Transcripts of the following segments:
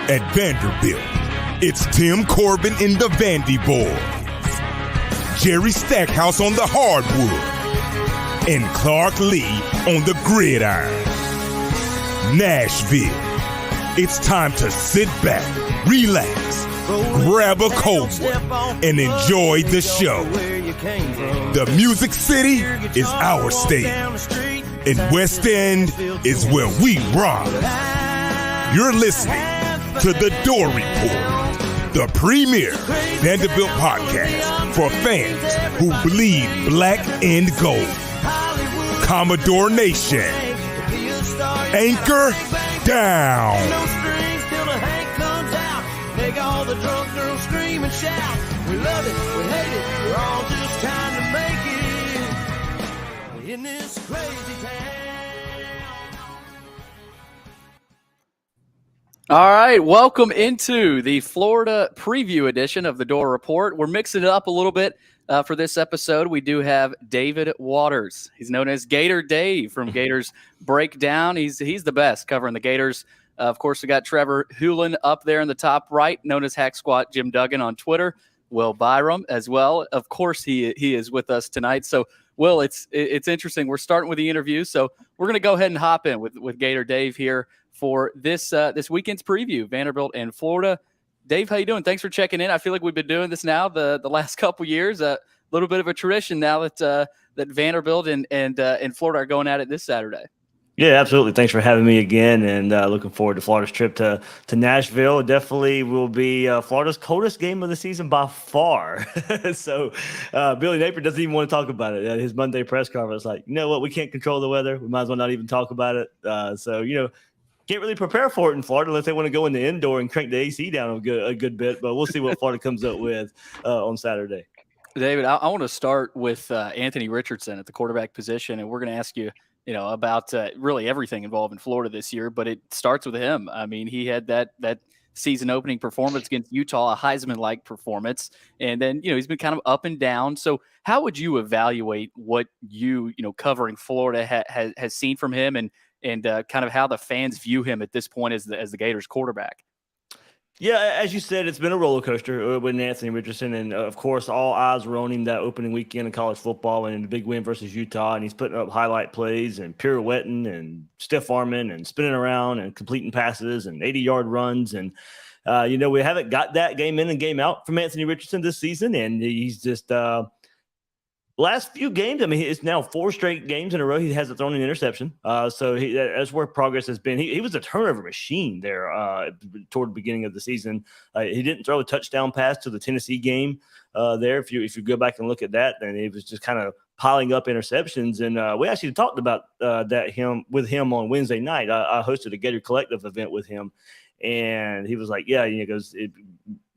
At Vanderbilt, it's Tim Corbin in the Vandy Boys, Jerry Stackhouse on the hardwood, and Clark Lee on the gridiron. Nashville, it's time to sit back, relax, grab a cold one, and enjoy the show. The Music City is our stage, and West End is where we rock. You're listening to The Door Report, the premier Vanderbilt podcast for fans who bleed black and gold. Commodore Nation, anchor down. Make all the drunk girls scream and shout. We love it, we hate it, we're all just trying to make it in this crazy town. All right, welcome into the Florida preview edition of the Door Report. We're mixing it up a little bit for this episode. We do have David Waters. He's known as Gator Dave from Gators Breakdown. He's the best covering the Gators. Of course, we got Trevor Hulan up there in the top right, known as Hack Squat Jim Duggan on Twitter. Will Byrum as well. Of course, he is with us tonight. So, Will, it's interesting. We're starting with the interview, so we're going to go ahead and hop in with Gator Dave here for this weekend's preview, Vanderbilt and Florida. Dave, how you doing? Thanks for checking in. I feel like we've been doing this now the last couple years, a little bit of a tradition now that Vanderbilt and Florida are going at it this Saturday. Yeah, absolutely. Thanks for having me again, and looking forward to Florida's trip to Nashville. It definitely will be Florida's coldest game of the season by far. So Billy Napier doesn't even want to talk about it. At his Monday press conference, like, you know what, we can't control the weather. We might as well not even talk about it. Can't really prepare for it in Florida unless they want to go in the indoor and crank the AC down a good bit. But we'll see what Florida comes up with on Saturday. David, I want to start with Anthony Richardson at the quarterback position, and we're going to ask you, about really everything involved in Florida this year, but it starts with him. I mean, he had that season opening performance against Utah, a Heisman-like performance, and then, he's been kind of up and down. So how would you evaluate what you covering Florida has seen from him and kind of how the fans view him at this point as the Gators quarterback? Yeah, as you said, it's been a roller coaster with Anthony Richardson, and of course, all eyes were on him that opening weekend of college football and the big win versus Utah, and he's putting up highlight plays and pirouetting and stiff arming and spinning around and completing passes and 80-yard runs, and we haven't got that game in and game out from Anthony Richardson this season, and he's just last few games, I mean, it's now 4 straight games in a row he hasn't thrown an interception. So that's where progress has been. He was a turnover machine there toward the beginning of the season. He didn't throw a touchdown pass to the Tennessee game there. If you go back and look at that, then he was just kind of piling up interceptions. And we actually talked about with him on Wednesday night. I hosted a Gator Collective event with him. And he was like, yeah,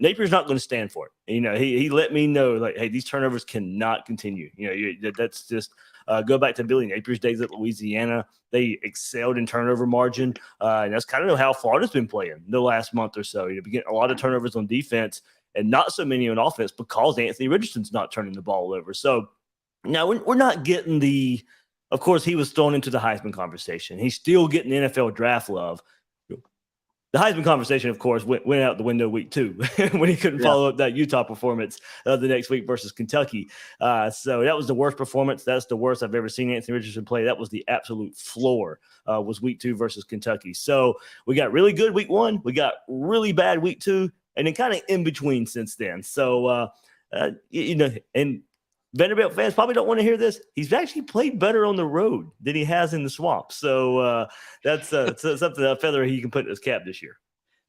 Napier's not going to stand for it. He let me know, like, hey, these turnovers cannot continue. That's just go back to Billy Napier's days at Louisiana. They excelled in turnover margin. And that's kind of how Florida's been playing the last month or so. We get a lot of turnovers on defense and not so many on offense because Anthony Richardson's not turning the ball over. So Now, we're not getting of course, he was thrown into the Heisman conversation. He's still getting NFL draft love. The Heisman conversation, of course, went out the window week 2 when he couldn't follow up that Utah performance the next week versus Kentucky. So that was the worst performance. That's the worst I've ever seen Anthony Richardson play. That was the absolute floor, was week 2 versus Kentucky. So we got really good week 1. We got really bad week 2, and then kind of in between since then. So, and Vanderbilt fans probably don't want to hear this. He's actually played better on the road than he has in the swamp. So that's something, a feather he can put in his cap this year.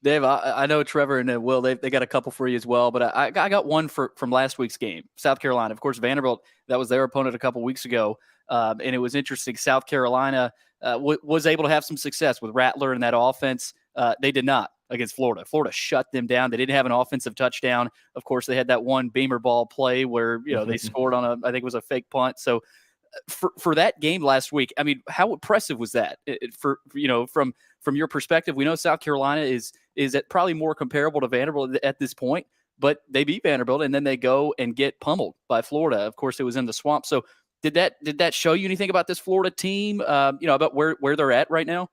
Dave, I know Trevor and Will, they got a couple for you as well, but I got one from last week's game, South Carolina. Of course, Vanderbilt, that was their opponent a couple weeks ago, and it was interesting. South Carolina was able to have some success with Rattler in that offense. They did not against Florida. Florida shut them down. They didn't have an offensive touchdown. Of course, they had that one Beamer ball play where they scored on I think it was a fake punt. So for that game last week, I mean, how impressive was that? From your perspective, we know South Carolina is at probably more comparable to Vanderbilt at this point, but they beat Vanderbilt and then they go and get pummeled by Florida. Of course, it was in the swamp. So did that show you anything about this Florida team? About where they're at right now?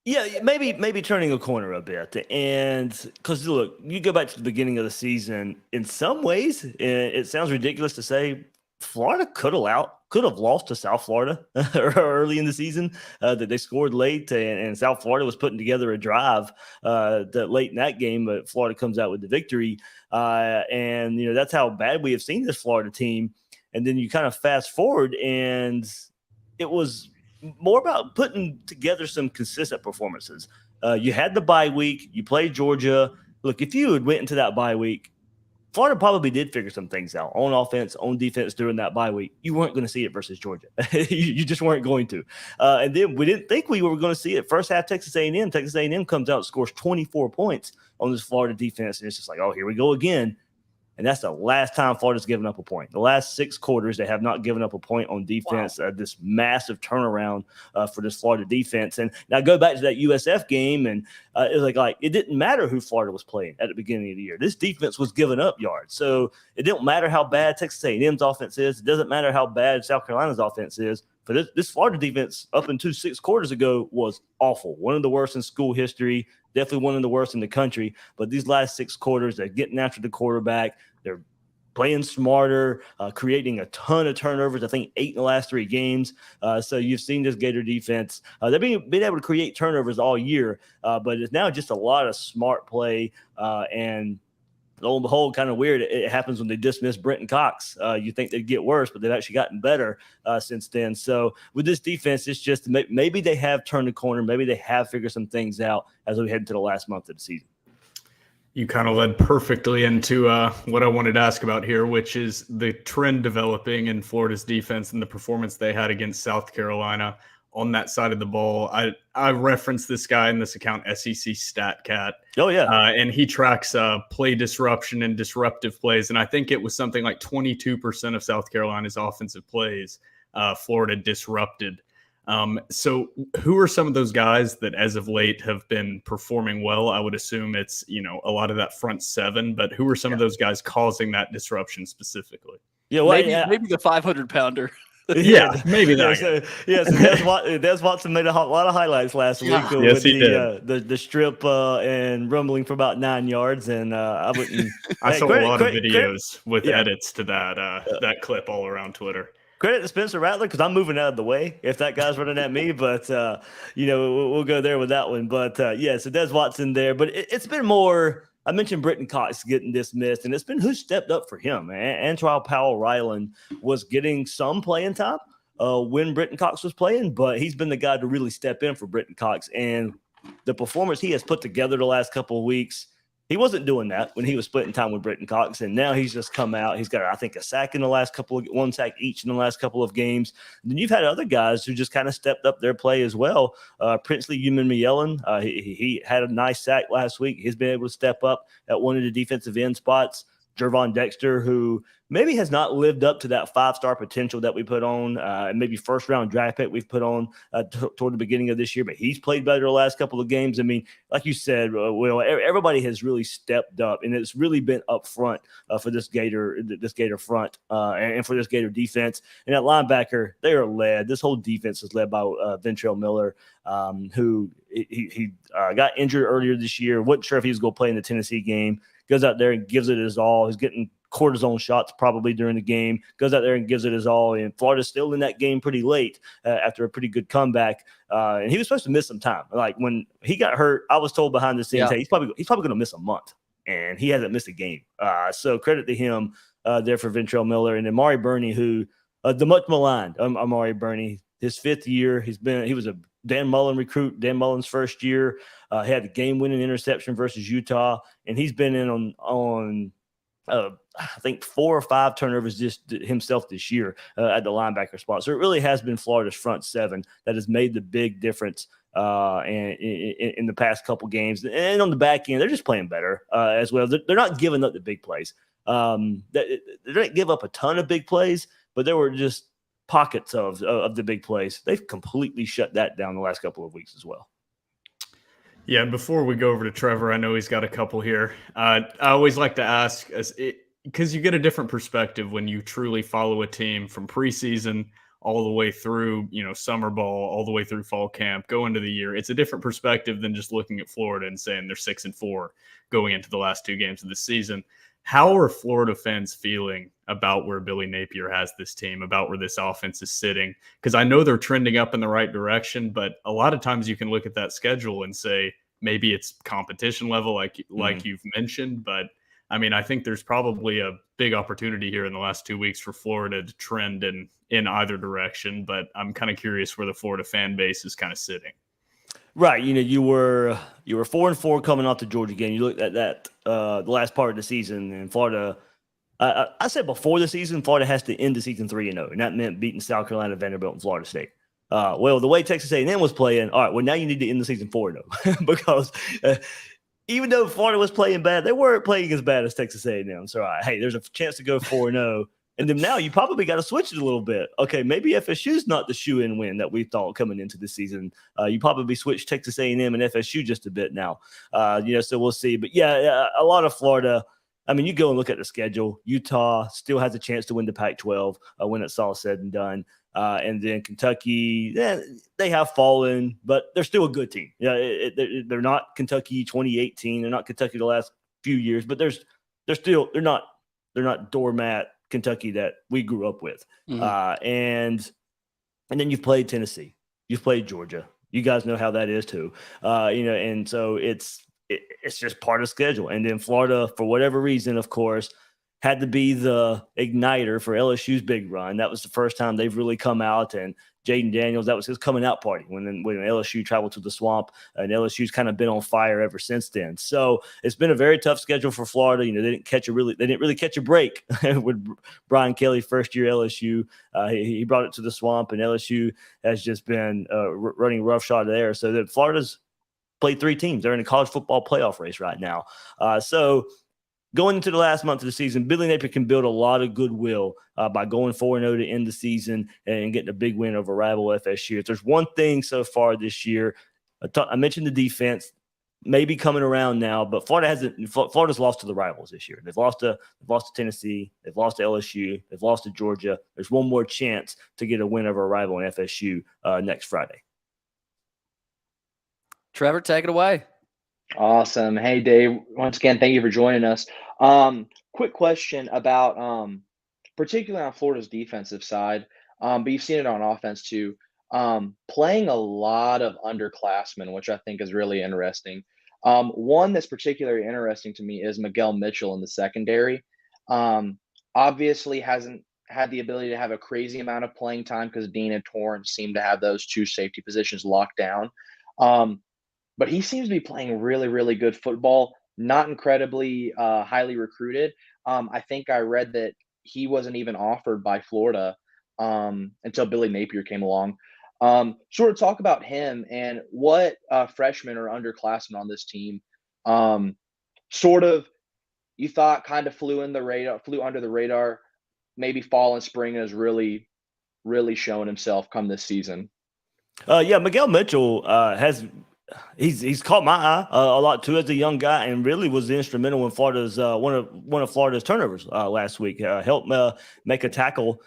Yeah, maybe turning a corner a bit. And because, look, you go back to the beginning of the season, in some ways, it sounds ridiculous to say Florida could have lost to South Florida early in the season, that they scored late, and South Florida was putting together a drive that late in that game, but Florida comes out with the victory. And that's how bad we have seen this Florida team. And then you kind of fast forward, and it was more about putting together some consistent performances. You had the bye week. You played Georgia. Look, if you had went into that bye week, Florida probably did figure some things out on offense, on defense during that bye week. You weren't going to see it versus Georgia. You just weren't going to. And then we didn't think we were going to see it. First half, Texas A&M. Texas A&M comes out and scores 24 points on this Florida defense. And it's just like, oh, here we go again. And that's the last time Florida's given up a point. The last 6 quarters, they have not given up a point on defense. Wow. This massive turnaround for this Florida defense. And now go back to that USF game, and it was like it didn't matter who Florida was playing at the beginning of the year. This defense was giving up yards. So it didn't matter how bad Texas A&M's offense is. It doesn't matter how bad South Carolina's offense is. For this Florida defense up until 6 quarters ago was awful. One of the worst in school history. Definitely one of the worst in the country. But these last 6 quarters, they're getting after the quarterback. They're playing smarter, creating a ton of turnovers. I think 8 in the last 3 games. So you've seen this Gator defense. They've been able to create turnovers all year, but it's now just a lot of smart play. And lo and behold, kind of weird, it happens when they dismiss Brenton Cox. You think they'd get worse, but they've actually gotten better since then. So with this defense, it's just maybe they have turned the corner. Maybe they have figured some things out as we head into the last month of the season. You kind of led perfectly into what I wanted to ask about here, which is the trend developing in Florida's defense and the performance they had against South Carolina on that side of the ball. I referenced this guy in this account, SEC StatCat. Oh, yeah. And he tracks play disruption and disruptive plays. And I think it was something like 22% of South Carolina's offensive plays Florida disrupted. So who are some of those guys that as of late have been performing well? I would assume it's, a lot of that front 7, but who are some of those guys causing that disruption specifically? Yeah, well, maybe the 500-pounder. Yeah, maybe that. So Des Watson made a lot of highlights last week with the strip and rumbling for about 9 yards, and I wouldn't. I saw a lot of videos with edits to that clip all around Twitter. Credit to Spencer Rattler, because I'm moving out of the way if that guy's running at me. But, we'll go there with that one. But, so Des Watson there. But it's been more – I mentioned Brenton Cox getting dismissed, and it's been who stepped up for him. Antoine Powell-Ryland was getting some playing time when Brenton Cox was playing, but he's been the guy to really step in for Brenton Cox. And the performance he has put together the last couple of weeks – he wasn't doing that when he was splitting time with Brenton Cox, and now he's just come out. He's got, I think, a sack in the last one sack each in the last couple of games. And then you've had other guys who just kind of stepped up their play as well. Princely Uman-Mielen, he had a nice sack last week. He's been able to step up at one of the defensive end spots. Jervon Dexter, who maybe has not lived up to that 5-star potential that we put on, maybe first-round draft pick we've put on toward the beginning of this year, but he's played better the last couple of games. I mean, like you said, Will, everybody has really stepped up, and it's really been up front for this Gator front and for this Gator defense. And at linebacker, they are led. This whole defense is led by Ventrell Miller, who he got injured earlier this year. Wasn't sure if he was going to play in the Tennessee game. Goes out there and gives it his all. He's getting cortisone shots probably during the game. Goes out there and gives it his all. And Florida's still in that game pretty late after a pretty good comeback. And he was supposed to miss some time. Like when he got hurt, I was told behind the scenes, hey, he's probably going to miss a month. And he hasn't missed a game. So credit to him there for Ventrell Miller. And then Amari Burney, who the much maligned Amari Burney, his 5th year. He was a Dan Mullen recruit, Dan Mullen's first year. He had a game-winning interception versus Utah, and he's been in on I think 4 or 5 turnovers just himself this year at the linebacker spot. So it really has been Florida's front 7 that has made the big difference in the past couple games. And on the back end, they're just playing better as well. They're not giving up the big plays. They didn't give up a ton of big plays, but there were just pockets of the big plays. They've completely shut that down the last couple of weeks as well. Yeah, before we go over to Trevor, I know he's got a couple here. I always like to ask, because you get a different perspective when you truly follow a team from preseason all the way through, summer ball, all the way through fall camp, go into the year. It's a different perspective than just looking at Florida and saying they're 6-4 going into the last 2 games of the season. How are Florida fans feeling about where Billy Napier has this team, about where this offense is sitting? Because I know they're trending up in the right direction, but a lot of times you can look at that schedule and say maybe it's competition level, like you've mentioned. But I mean, I think there's probably a big opportunity here in the last 2 weeks for Florida to trend in either direction. But I'm kind of curious where the Florida fan base is kind of sitting. Right, you were 4-4 coming off the Georgia game. You looked at that the last part of the season, and Florida. I said before the season, Florida has to end the season 3-0, and that meant beating South Carolina, Vanderbilt, and Florida State. Well, the way Texas A&M was playing, all right. Well, now you need to end the season 4-0 because even though Florida was playing bad, they weren't playing as bad as Texas A&M. So, hey, there's a chance to go 4-0. And then now you probably got to switch it a little bit. Okay, maybe FSU's not the shoe-in win that we thought coming into the season. You probably switch Texas A&M and FSU just a bit now. So we'll see. But, yeah, a lot of Florida. I mean, you go and look at the schedule. Utah still has a chance to win the Pac-12 when it's all said and done. And then Kentucky, they have fallen, but they're still a good team. They're not Kentucky 2018. They're not Kentucky the last few years, but they're not doormat Kentucky that we grew up with. Mm-hmm. And then you've played Tennessee, you've played Georgia. You guys know how that is too. And so it's just part of the schedule. And then Florida, for whatever reason, of course, had to be the igniter for LSU's big run. That was the first time they've really come out. And Jaden Daniels, that was his coming out party when LSU traveled to the Swamp, and LSU's kind of been on fire ever since then. So it's been a very tough schedule for Florida. They didn't really catch a break with Brian Kelly, first year LSU. He brought it to the Swamp, and LSU has just been running roughshod there. So that Florida's played 3 teams. They're in a college football playoff race right now. So going into the last month of the season, Billy Napier can build a lot of goodwill by going 4-0 to end the season and getting a big win over rival FSU. If there's one thing so far this year, I mentioned the defense maybe coming around now, but Florida's lost to the rivals this year. They've lost to Tennessee, they've lost to LSU, they've lost to Georgia. There's one more chance to get a win over a rival in FSU next Friday. Trevor, take it away. Awesome. Hey, Dave, once again, thank you for joining us. Quick question about particularly on Florida's defensive side, but you've seen it on offense too, playing a lot of underclassmen, which I think is really interesting. One that's particularly interesting to me is Miguel Mitchell in the secondary. Obviously hasn't had the ability to have a crazy amount of playing time because Dean and Torrance seem to have those 2 safety positions locked down. But he seems to be playing really, really good football, not incredibly highly recruited. I think I read that he wasn't even offered by Florida until Billy Napier came along. Sort of talk about him and what freshmen or underclassmen on this team sort of, you thought kind of flew under the radar, maybe fall and spring has really shown himself come this season? Miguel Mitchell he's caught my eye a lot too as a young guy, and really was instrumental in Florida's one of Florida's turnovers last week. Helped make a tackle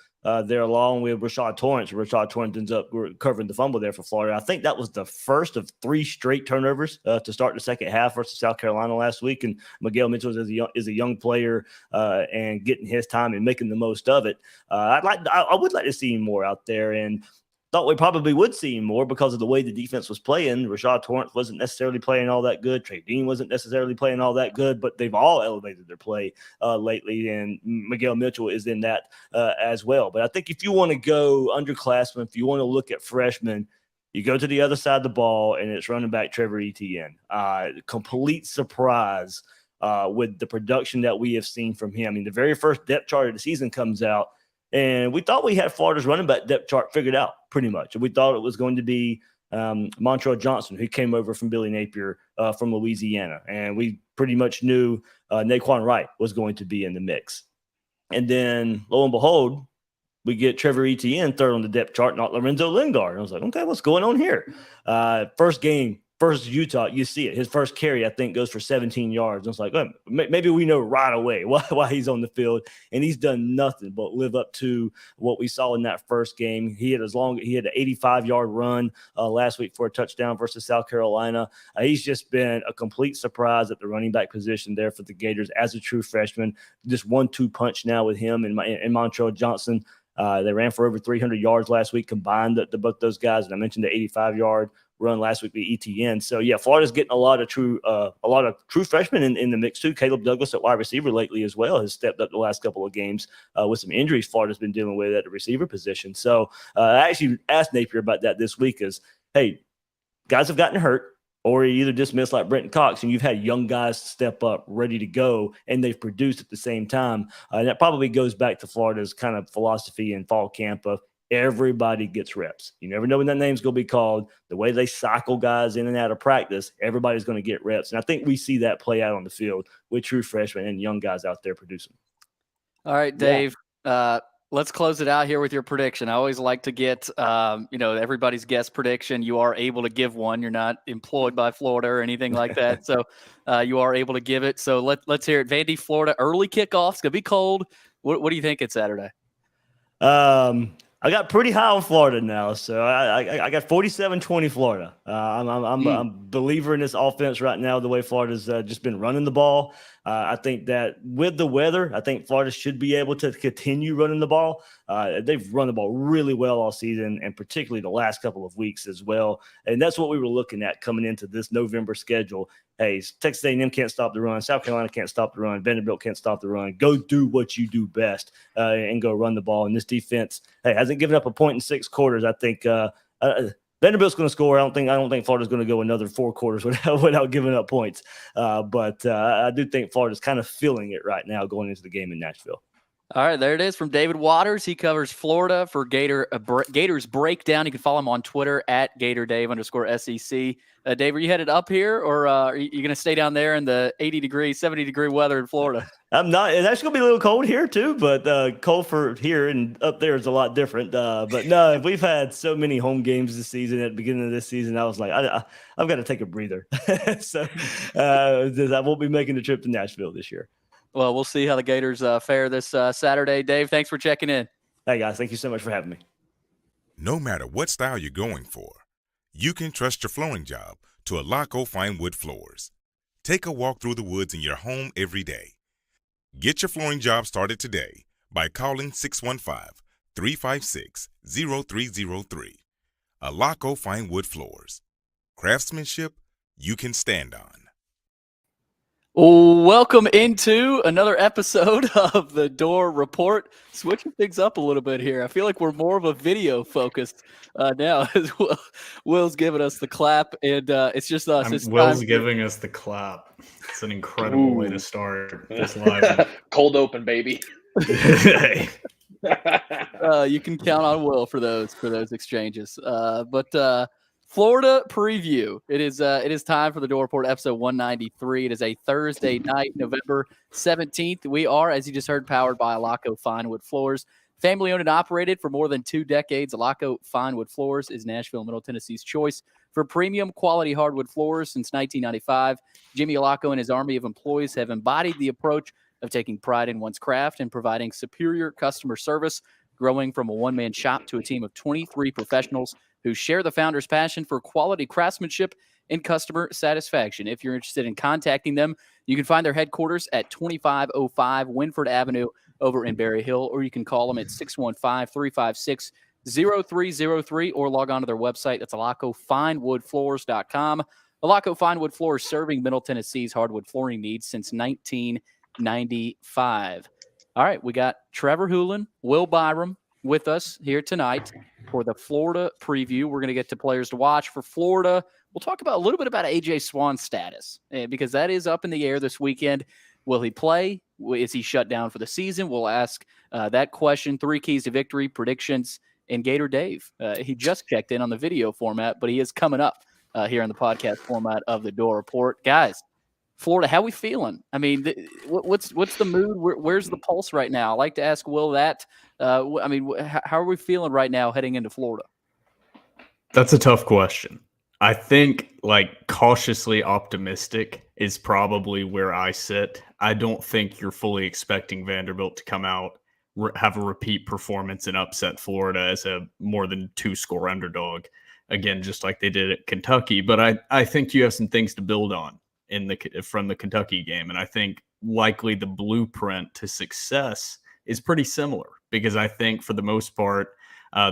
there along with Rashad Torrance. Rashad Torrance ends up recovering the fumble there for Florida. I think that was the first of 3 straight turnovers to start the second half versus South Carolina last week. And Miguel Mitchell is a young player and getting his time and making the most of it. I would like to see him more out there, and thought we probably would see him more because of the way the defense was playing. Rashad Torrance wasn't necessarily playing all that good. Trey Dean wasn't necessarily playing all that good, but they've all elevated their play lately, and Miguel Mitchell is in that as well. But I think if you want to go underclassmen, if you want to look at freshmen, you go to the other side of the ball, and it's running back Trevor Etienne. Complete surprise with the production that we have seen from him. I mean, the very first depth chart of the season comes out, and we thought we had Florida's running back depth chart figured out pretty much. We thought it was going to be Montrell Johnson, who came over from Billy Napier from Louisiana. And we pretty much knew Naquan Wright was going to be in the mix. And then, lo and behold, we get Trevor Etienne third on the depth chart, not Lorenzo Lingard. And I was like, okay, what's going on here? First game, first Utah, you see it. His first carry, I think, goes for 17 yards. I was like, maybe we know right away why he's on the field. And he's done nothing but live up to what we saw in that first game. He had an 85-yard run last week for a touchdown versus South Carolina. He's just been a complete surprise at the running back position there for the Gators as a true freshman. Just 1-2 punch now with him and Montrell Johnson. They ran for over 300 yards last week combined, both those guys. And I mentioned the 85-yard run last week with ETN. So yeah, Florida's getting a lot of true freshmen in the mix too. Caleb Douglas at wide receiver lately as well has stepped up the last couple of games with some injuries Florida's been dealing with at the receiver position. So I actually asked Napier about that this week. Hey, guys have gotten hurt, or you either dismissed like Brenton Cox, and you've had young guys step up ready to go, and they've produced at the same time. And that probably goes back to Florida's kind of philosophy in fall camp of everybody gets reps. You never know when that name's going to be called. The way they cycle guys in and out of practice, everybody's going to get reps. And I think we see that play out on the field with true freshmen and young guys out there producing. All right, Dave, let's close it out here with your prediction. I always like to get, everybody's guest prediction. You are able to give one. You're not employed by Florida or anything like that. So you are able to give it. So let's hear it. Vandy-Florida, early kickoff. It's going to be cold. What do you think it's Saturday? I got pretty high on Florida now, so I got 47-20 Florida. I'm a believer in this offense right now, the way Florida's just been running the ball. I think that with the weather, I think Florida should be able to continue running the ball. They've run the ball really well all season, and particularly the last couple of weeks as well. And that's what we were looking at coming into this November schedule. Hey, Texas A&M can't stop the run. South Carolina can't stop the run. Vanderbilt can't stop the run. Go do what you do best and go run the ball. And this defense, hasn't given up a point in 6 quarters. I think Vanderbilt's going to score. I don't think Florida's going to go another 4 quarters without giving up points. But I do think Florida's kind of feeling it right now going into the game in Nashville. All right, there it is from David Waters. He covers Florida for Gators Breakdown. You can follow him on Twitter at Gator Dave _SEC. Dave, are you headed up here, or are you going to stay down there in the 80-degree, 70-degree weather in Florida? I'm not. It's actually going to be a little cold here too, but cold for here and up there is a lot different. But no, we've had so many home games this season. At the beginning of this season, I was like, I've got to take a breather. So I won't be making the trip to Nashville this year. Well, we'll see how the Gators fare this Saturday. Dave, thanks for checking in. Hey, guys. Thank you so much for having me. No matter what style you're going for, you can trust your flooring job to Alaco Fine Wood Floors. Take a walk through the woods in your home every day. Get your flooring job started today by calling 615-356-0303. Alaco Fine Wood Floors. Craftsmanship you can stand on. Welcome into another episode of the Door Report. Switching things up a little bit here. I feel like we're more of a video focused now as well. Will's giving us the clap, and it's just us. Will's giving us the clap. It's an incredible way to start this live. Cold open, baby. You can count on Will for those exchanges. But Florida preview. It is time for the Door Report episode 193. It is a Thursday night, November 17th. We are, as you just heard, powered by Alaco Fine Wood Floors. Family owned and operated for more than 2 decades, Alaco Fine Wood Floors is Nashville, Middle Tennessee's choice for premium quality hardwood floors since 1995. Jimmy Alaco and his army of employees have embodied the approach of taking pride in one's craft and providing superior customer service, growing from a one-man shop to a team of 23 professionals who share the founder's passion for quality craftsmanship and customer satisfaction. If you're interested in contacting them, you can find their headquarters at 2505 Winford Avenue over in Berry Hill, or you can call them at 615-356-0303 or log on to their website. That's alacofinewoodfloors.com. Alaco Fine Wood Floors, serving Middle Tennessee's hardwood flooring needs since 1995. All right, we got Trevor Hulan, Will Byrum with us here tonight for the Florida preview. We're going to get to players to watch for Florida. We'll talk about a little bit about A.J. Swann's status because that is up in the air this weekend. Will he play? Is he shut down for the season? We'll ask that question. 3 keys to victory, predictions, and Gator Dave. He just checked in on the video format, but he is coming up here on the podcast format of the Door Report. Guys, Florida, how we feeling? I mean, what's the mood? Where's the pulse right now? I like to ask Will that. How are we feeling right now heading into Florida? That's a tough question. I think cautiously optimistic is probably where I sit. I don't think you're fully expecting Vanderbilt to come out, have a repeat performance and upset Florida as a more than 2-score underdog. Again, just like they did at Kentucky. But I think you have some things to build on from the Kentucky game. And I think likely the blueprint to success is pretty similar because I think for the most part,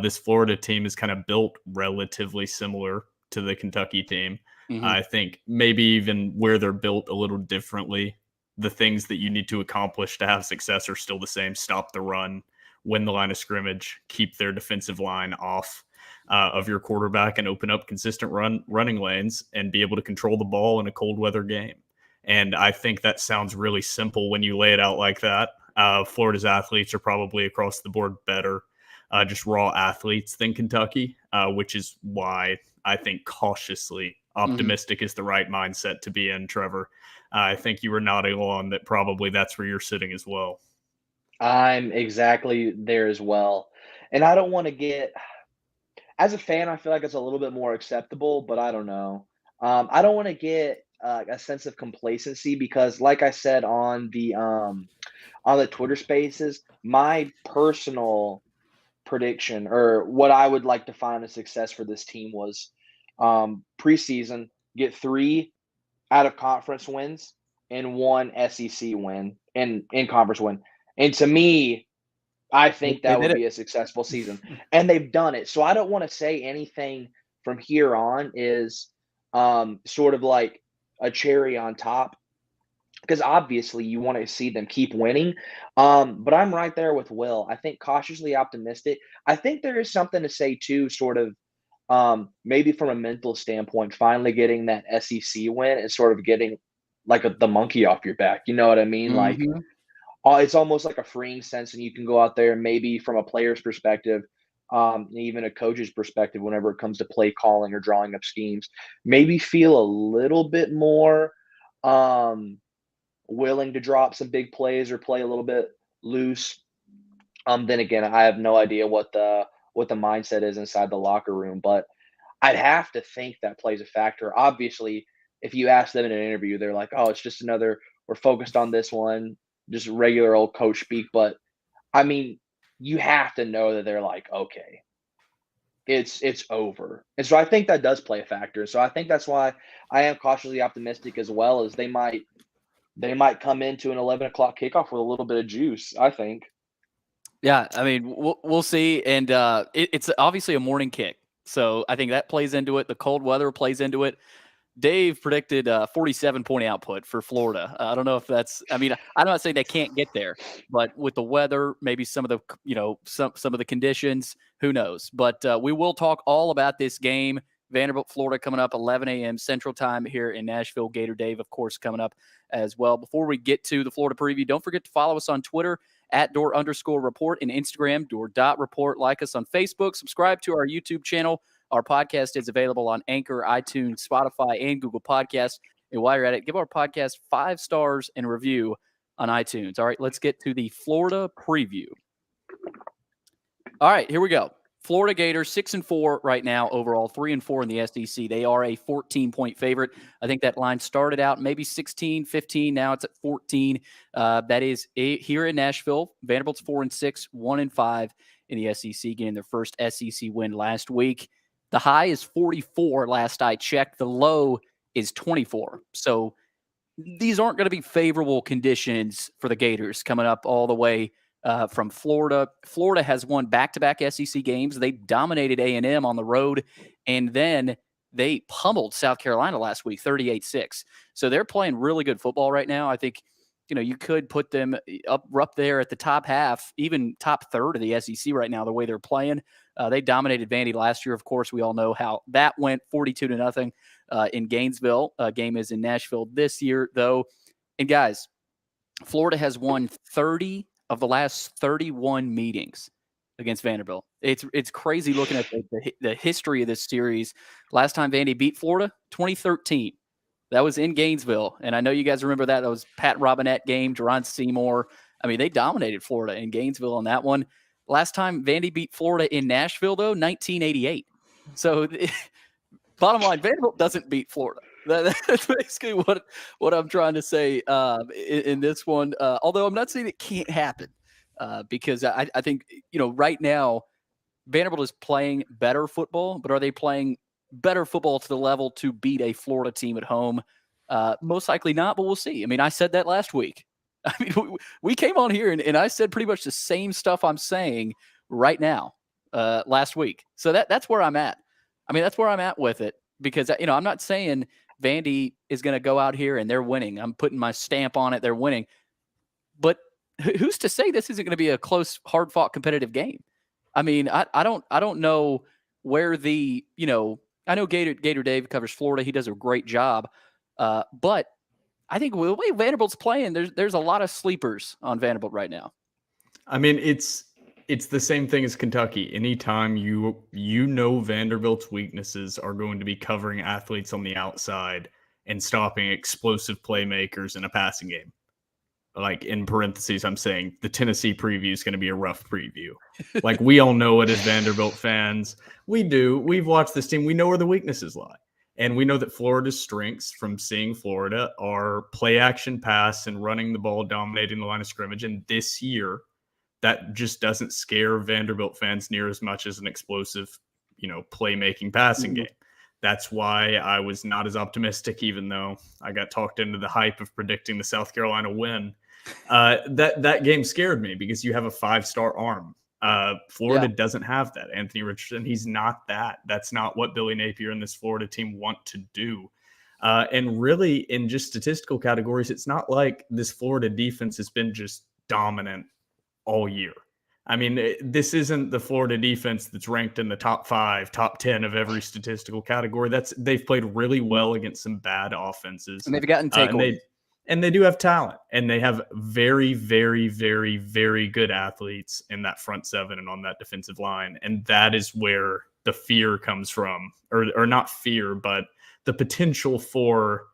this Florida team is kind of built relatively similar to the Kentucky team. Mm-hmm. I think maybe even where they're built a little differently, the things that you need to accomplish to have success are still the same. Stop the run, win the line of scrimmage, keep their defensive line off of your quarterback and open up consistent running lanes and be able to control the ball in a cold weather game. And I think that sounds really simple when you lay it out like that. Florida's athletes are probably across the board better, just raw athletes than Kentucky, which is why I think cautiously optimistic is the right mindset to be in, Trevor. I think you were nodding along that probably that's where you're sitting as well. I'm exactly there as well. And I don't want to get – as a fan, I feel like it's a little bit more acceptable, but I don't know. I don't want to get a sense of complacency because, like I said on the Twitter Spaces, my personal prediction or what I would like to find a success for this team was preseason, get 3 out of conference wins and 1 SEC win and in conference win. And to me, I think that would be a successful season. And they've done it. So I don't want to say anything from here on is sort of like a cherry on top because obviously you want to see them keep winning. But I'm right there with Will. I think cautiously optimistic. I think there is something to say too, sort of maybe from a mental standpoint, finally getting that SEC win and sort of getting like the monkey off your back. You know what I mean? Mm-hmm. Like it's almost like a freeing sense, and you can go out there and maybe from a player's perspective, even a coach's perspective, whenever it comes to play calling or drawing up schemes, maybe feel a little bit more willing to drop some big plays or play a little bit loose. Then again, I have no idea what the mindset is inside the locker room, but I'd have to think that plays a factor. Obviously, if you ask them in an interview, they're like, "Oh, it's just another. We're focused on this one." Just regular old coach speak. But I mean, you have to know that they're like, okay, it's over. And so I think that does play a factor. So I think that's why I am cautiously optimistic as well, as they might come into an 11 o'clock kickoff with a little bit of juice, I think. Yeah, I mean, we'll see. And it's obviously a morning kick. So I think that plays into it. The cold weather plays into it. Dave predicted 47-point output for Florida. I don't know if that's – I mean, I'm not saying they can't get there, but with the weather, maybe some of the some of the conditions, who knows. But we will talk all about this game. Vanderbilt, Florida coming up 11 a.m. Central Time here in Nashville. Gator Dave, of course, coming up as well. Before we get to the Florida preview, don't forget to follow us on Twitter at @Door_Report and Instagram, Door.Report. Like us on Facebook. Subscribe to our YouTube channel Our podcast is available on Anchor, iTunes, Spotify, and Google Podcasts. And while you're at it, give our podcast 5 stars and review on iTunes. All right, let's get to the Florida preview. All right, here we go. Florida Gators 6-4 right now overall, 3-4 in the SEC. They are a 14-point favorite. I think that line started out maybe 16, 15. Now it's at 14. That is here in Nashville. Vanderbilt's 4-6, 1-5 in the SEC, getting their first SEC win last week. The high is 44 last I checked. The low is 24. So these aren't going to be favorable conditions for the Gators coming up all the way from Florida. Florida has won back-to-back SEC games. They dominated A&M on the road, and then they pummeled South Carolina last week, 38-6. So they're playing really good football right now. I think, you could put them up there at the top half, even top third of the SEC right now, the way they're playing. They dominated Vandy last year. Of course, we all know how that went, 42-0 in Gainesville. Game is in Nashville this year, though. And guys, Florida has won 30 of the last 31 meetings against Vanderbilt. It's crazy looking at the history of this series. Last time Vandy beat Florida, 2013. That was in Gainesville. And I know you guys remember that. That was Pat Robinette game, Jerron Seymour. I mean, they dominated Florida in Gainesville on that one. Last time Vandy beat Florida in Nashville, though, 1988. So bottom line, Vanderbilt doesn't beat Florida. That's basically what I'm trying to say in this one. Although I'm not saying it can't happen because I think, right now Vanderbilt is playing better football, but are they playing better football to the level to beat a Florida team at home? Most likely not, but we'll see. I mean, I said that last week. I mean, we came on here and I said pretty much the same stuff I'm saying right now last week. So that's where I'm at. I mean, that's where I'm at with it because, I'm not saying Vandy is going to go out here and they're winning. I'm putting my stamp on it. They're winning. But who's to say this isn't going to be a close, hard-fought competitive game? I mean, I don't know where the, I know Gator Dave covers Florida. He does a great job. But I think the way Vanderbilt's playing, there's a lot of sleepers on Vanderbilt right now. I mean, it's the same thing as Kentucky. Anytime you know Vanderbilt's weaknesses are going to be covering athletes on the outside and stopping explosive playmakers in a passing game. Like in parentheses, I'm saying the Tennessee preview is going to be a rough preview. Like we all know it as Vanderbilt fans. We do. We've watched this team. We know where the weaknesses lie. And we know that Florida's strengths from seeing Florida are play action pass and running the ball, dominating the line of scrimmage. And this year, that just doesn't scare Vanderbilt fans near as much as an explosive, playmaking passing game. That's why I was not as optimistic, even though I got talked into the hype of predicting the South Carolina win. That game scared me because you have a 5-star arm. Florida doesn't have that. Anthony Richardson, he's not that. That's not what Billy Napier and this Florida team want to do. And really, in just statistical categories, it's not like this Florida defense has been just dominant all year. I mean, this isn't the Florida defense that's ranked in the top 5, top 10 of every statistical category. They've played really well against some bad offenses. And they've gotten takeaways. And they do have talent. And they have very, very, very, very good athletes in that front 7 and on that defensive line. And that is where the fear comes from. Or not fear, but the potential for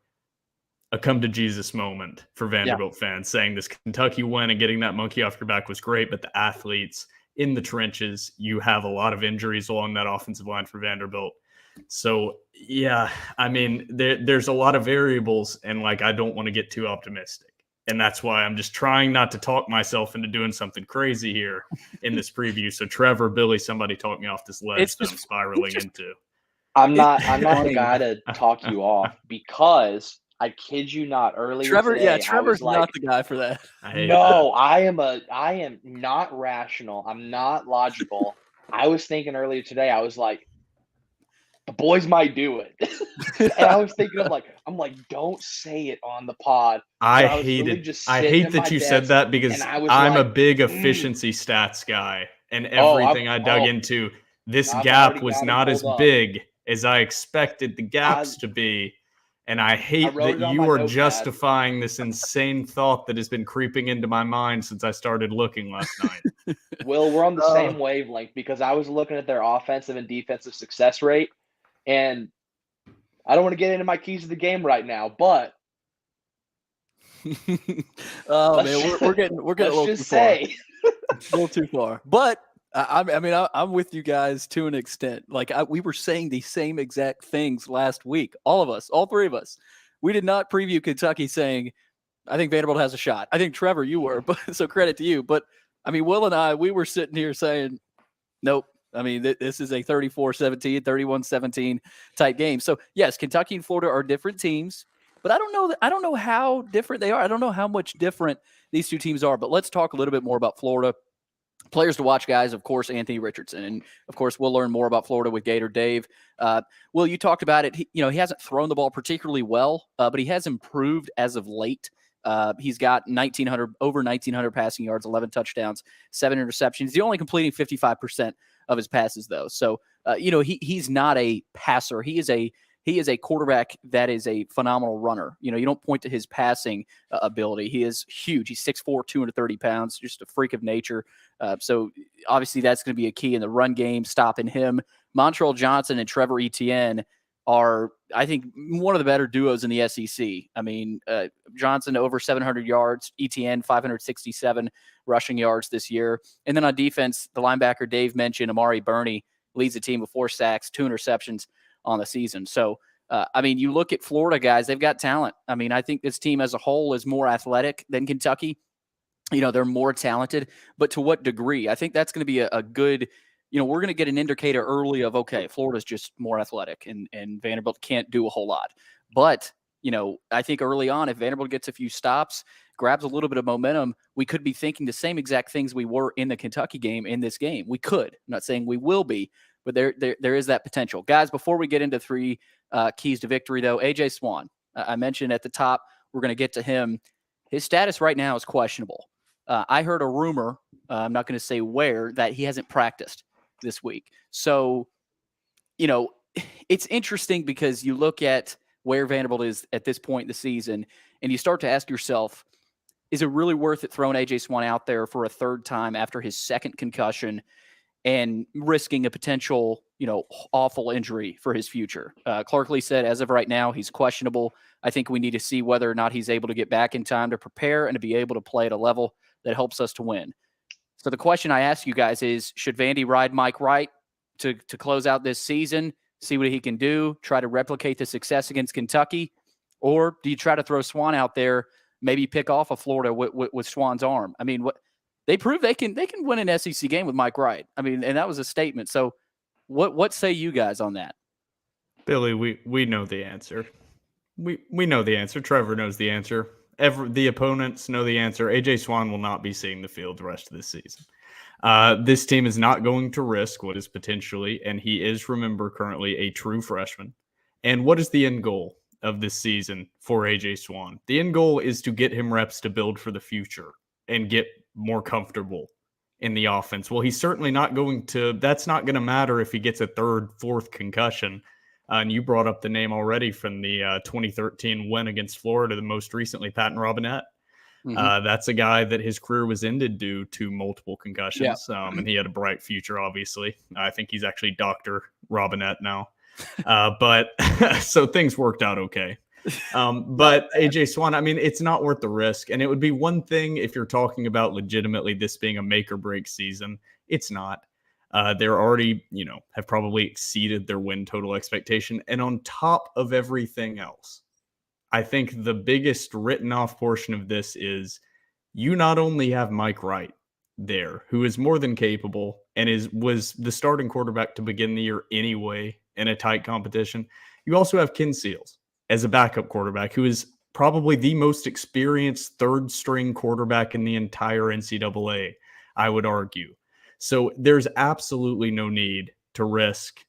a come-to-Jesus moment for Vanderbilt fans, saying this Kentucky win and getting that monkey off your back was great, but the athletes in the trenches, you have a lot of injuries along that offensive line for Vanderbilt. So, yeah, I mean, there's a lot of variables, and, I don't want to get too optimistic. And that's why I'm just trying not to talk myself into doing something crazy here in this preview. So, Trevor, Billy, somebody talk me off this ledge that I'm spiraling into. I'm not the guy to talk you off because – I kid you not. Earlier today, Trevor's not the guy for that. I am not rational. I'm not logical. I was thinking earlier today, I was like, the boys might do it. And I was thinking I'm like, don't say it on the pod. I hate that you said that because I'm a big efficiency stats guy, and everything I dug into, this gap was not as big as I expected the gaps to be. And I hate wrote that it on you my are notepad. justifying this insane thought that has been creeping into my mind since I started looking last night. Will, we're on the same wavelength because I was looking at their offensive and defensive success rate, and I don't want to get into my keys to the game right now, but Oh man, we're getting a little too far. A little too far. But I'm with you guys to an extent. Like we were saying the same exact things last week. All of us, all three of us. We did not preview Kentucky saying, I think Vanderbilt has a shot. I think Trevor, you were, but so credit to you. But I mean, Will and I, we were sitting here saying, nope. I mean, this is a 34-17, 31-17 type game. So yes, Kentucky and Florida are different teams, but I don't know how different they are. I don't know how much different these two teams are. But let's talk a little bit more about Florida. Players to watch, guys, of course, Anthony Richardson. And, of course, we'll learn more about Florida with Gator Dave. Will, you talked about it. He hasn't thrown the ball particularly well, but he has improved as of late. He's got over 1,900 passing yards, 11 touchdowns, 7 interceptions. He's only completing 55% of his passes, though. So, he's not a passer. He is a quarterback that is a phenomenal runner. You don't point to his passing ability. He is huge. He's 6'4", 230 pounds, just a freak of nature. So obviously that's going to be a key in the run game, stopping him. Montrell Johnson and Trevor Etienne are, I think, one of the better duos in the SEC. I mean, Johnson over 700 yards, Etienne 567 rushing yards this year. And then on defense, the linebacker Dave mentioned, Amari Burney, leads the team with 4 sacks, 2 interceptions on the season. So, you look at Florida, guys, they've got talent. I mean, I think this team as a whole is more athletic than Kentucky. They're more talented, but to what degree? I think that's going to be a good, we're going to get an indicator early of, okay, Florida's just more athletic and Vanderbilt can't do a whole lot. But, I think early on, if Vanderbilt gets a few stops, grabs a little bit of momentum, we could be thinking the same exact things we were in the Kentucky game in this game. We could. I'm not saying we will be, but there is that potential. Guys, before we get into 3 keys to victory, though, A.J. Swann, I mentioned at the top, we're going to get to him. His status right now is questionable. I heard a rumor, I'm not going to say where, that he hasn't practiced this week. So, it's interesting because you look at where Vanderbilt is at this point in the season, and you start to ask yourself, is it really worth it throwing A.J. Swann out there for a third time after his second concussion and risking a potential, awful injury for his future? Clarkley said as of right now, he's questionable. I think we need to see whether or not he's able to get back in time to prepare and to be able to play at a level that helps us to win. So the question I ask you guys is, should Vandy ride Mike Wright to close out this season, see what he can do, try to replicate the success against Kentucky? Or do you try to throw Swann out there, maybe pick off of Florida with Swann's arm? I mean, they prove they can win an SEC game with Mike Wright. I mean, and that was a statement. So what say you guys on that? Billy, we know the answer. We know the answer. Trevor knows the answer. The opponents know the answer. A.J. Swann will not be seeing the field the rest of this season. This team is not going to risk what is potentially, and he is, remember, currently a true freshman. And what is the end goal of this season for A.J. Swann? The end goal is to get him reps to build for the future and get more comfortable in the offense. Well, he's certainly not going to, that's not going to matter if he gets a 3rd, 4th concussion. And you brought up the name already from the 2013 win against Florida, the most recently, Patton Robinette. Mm-hmm. That's a guy that his career was ended due to multiple concussions. Yeah. And he had a bright future, obviously. I think he's actually Dr. Robinette now. But so things worked out okay. But A.J. Swann, I mean, it's not worth the risk. And it would be one thing if you're talking about legitimately this being a make or break season. It's not. They're already, have probably exceeded their win total expectation. And on top of everything else, I think the biggest written off portion of this is you not only have Mike Wright there, who is more than capable and was the starting quarterback to begin the year anyway in a tight competition. You also have Ken Seals as a backup quarterback, who is probably the most experienced 3rd string quarterback in the entire NCAA, I would argue. So there's absolutely no need to risk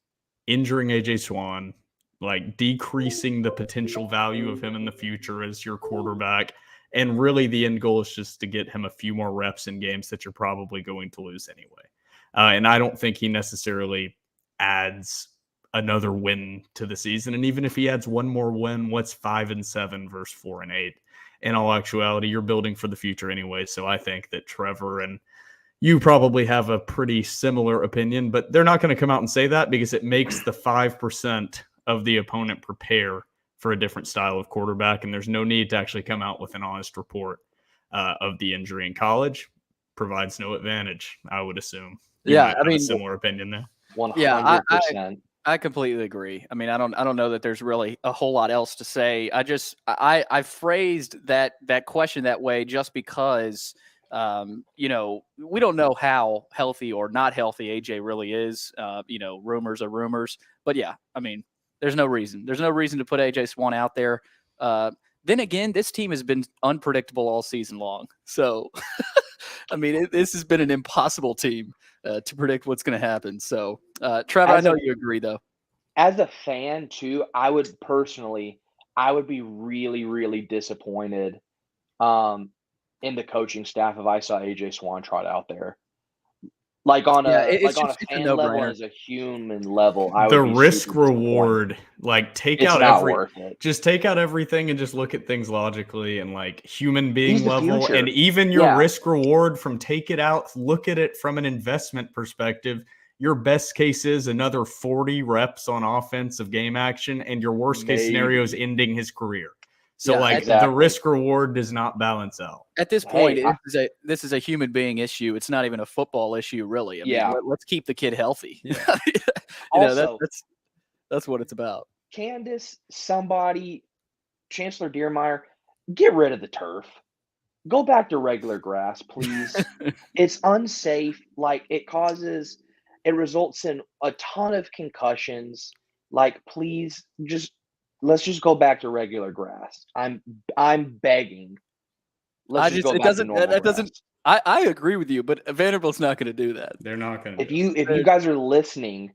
injuring A.J. Swann, like decreasing the potential value of him in the future as your quarterback. And really the end goal is just to get him a few more reps in games that you're probably going to lose anyway. And I don't think he necessarily adds another win to the season. And even if he adds one more win, what's 5-7 versus 4-8? In all actuality, you're building for the future anyway. So I think that Trevor and you probably have a pretty similar opinion, but they're not going to come out and say that because it makes the 5% of the opponent prepare for a different style of quarterback. And there's no need to actually come out with an honest report of the injury in college. Provides no advantage, I would assume. You might have a similar opinion there. 100%. Yeah, I completely agree. I mean, I don't know that there's really a whole lot else to say. I phrased that question that way just because we don't know how healthy or not healthy AJ really is. Rumors are rumors, but yeah, I mean, there's no reason to put AJ Swann out there. Then again, this team has been unpredictable all season long. So, I mean, this has been an impossible team to predict what's going to happen. So, Trevor, I know you agree, though. As a fan, too, I would be really, really disappointed in the coaching staff if I saw AJ Swann trot out there. Like on a fan level, as a human level, the risk reward, like take out everything and just look at things logically and like human being level, future. And even your risk reward from take it out, look at it from an investment perspective. Your best case is another 40 reps on offensive game action, and your worst case scenario is ending his career. So, the risk reward does not balance out. At this point, this is a human being issue. It's not even a football issue, really. I mean, let's keep the kid healthy. Yeah. That's what it's about. Candace, Chancellor Deermeyer, get rid of the turf. Go back to regular grass, please. It's unsafe. Like, it results in a ton of concussions. Like, please, let's just go back to regular grass. I'm begging. Let's just go back to normal grass. I agree with you, but Vanderbilt's not going to do that. They're not going to. If you guys are listening,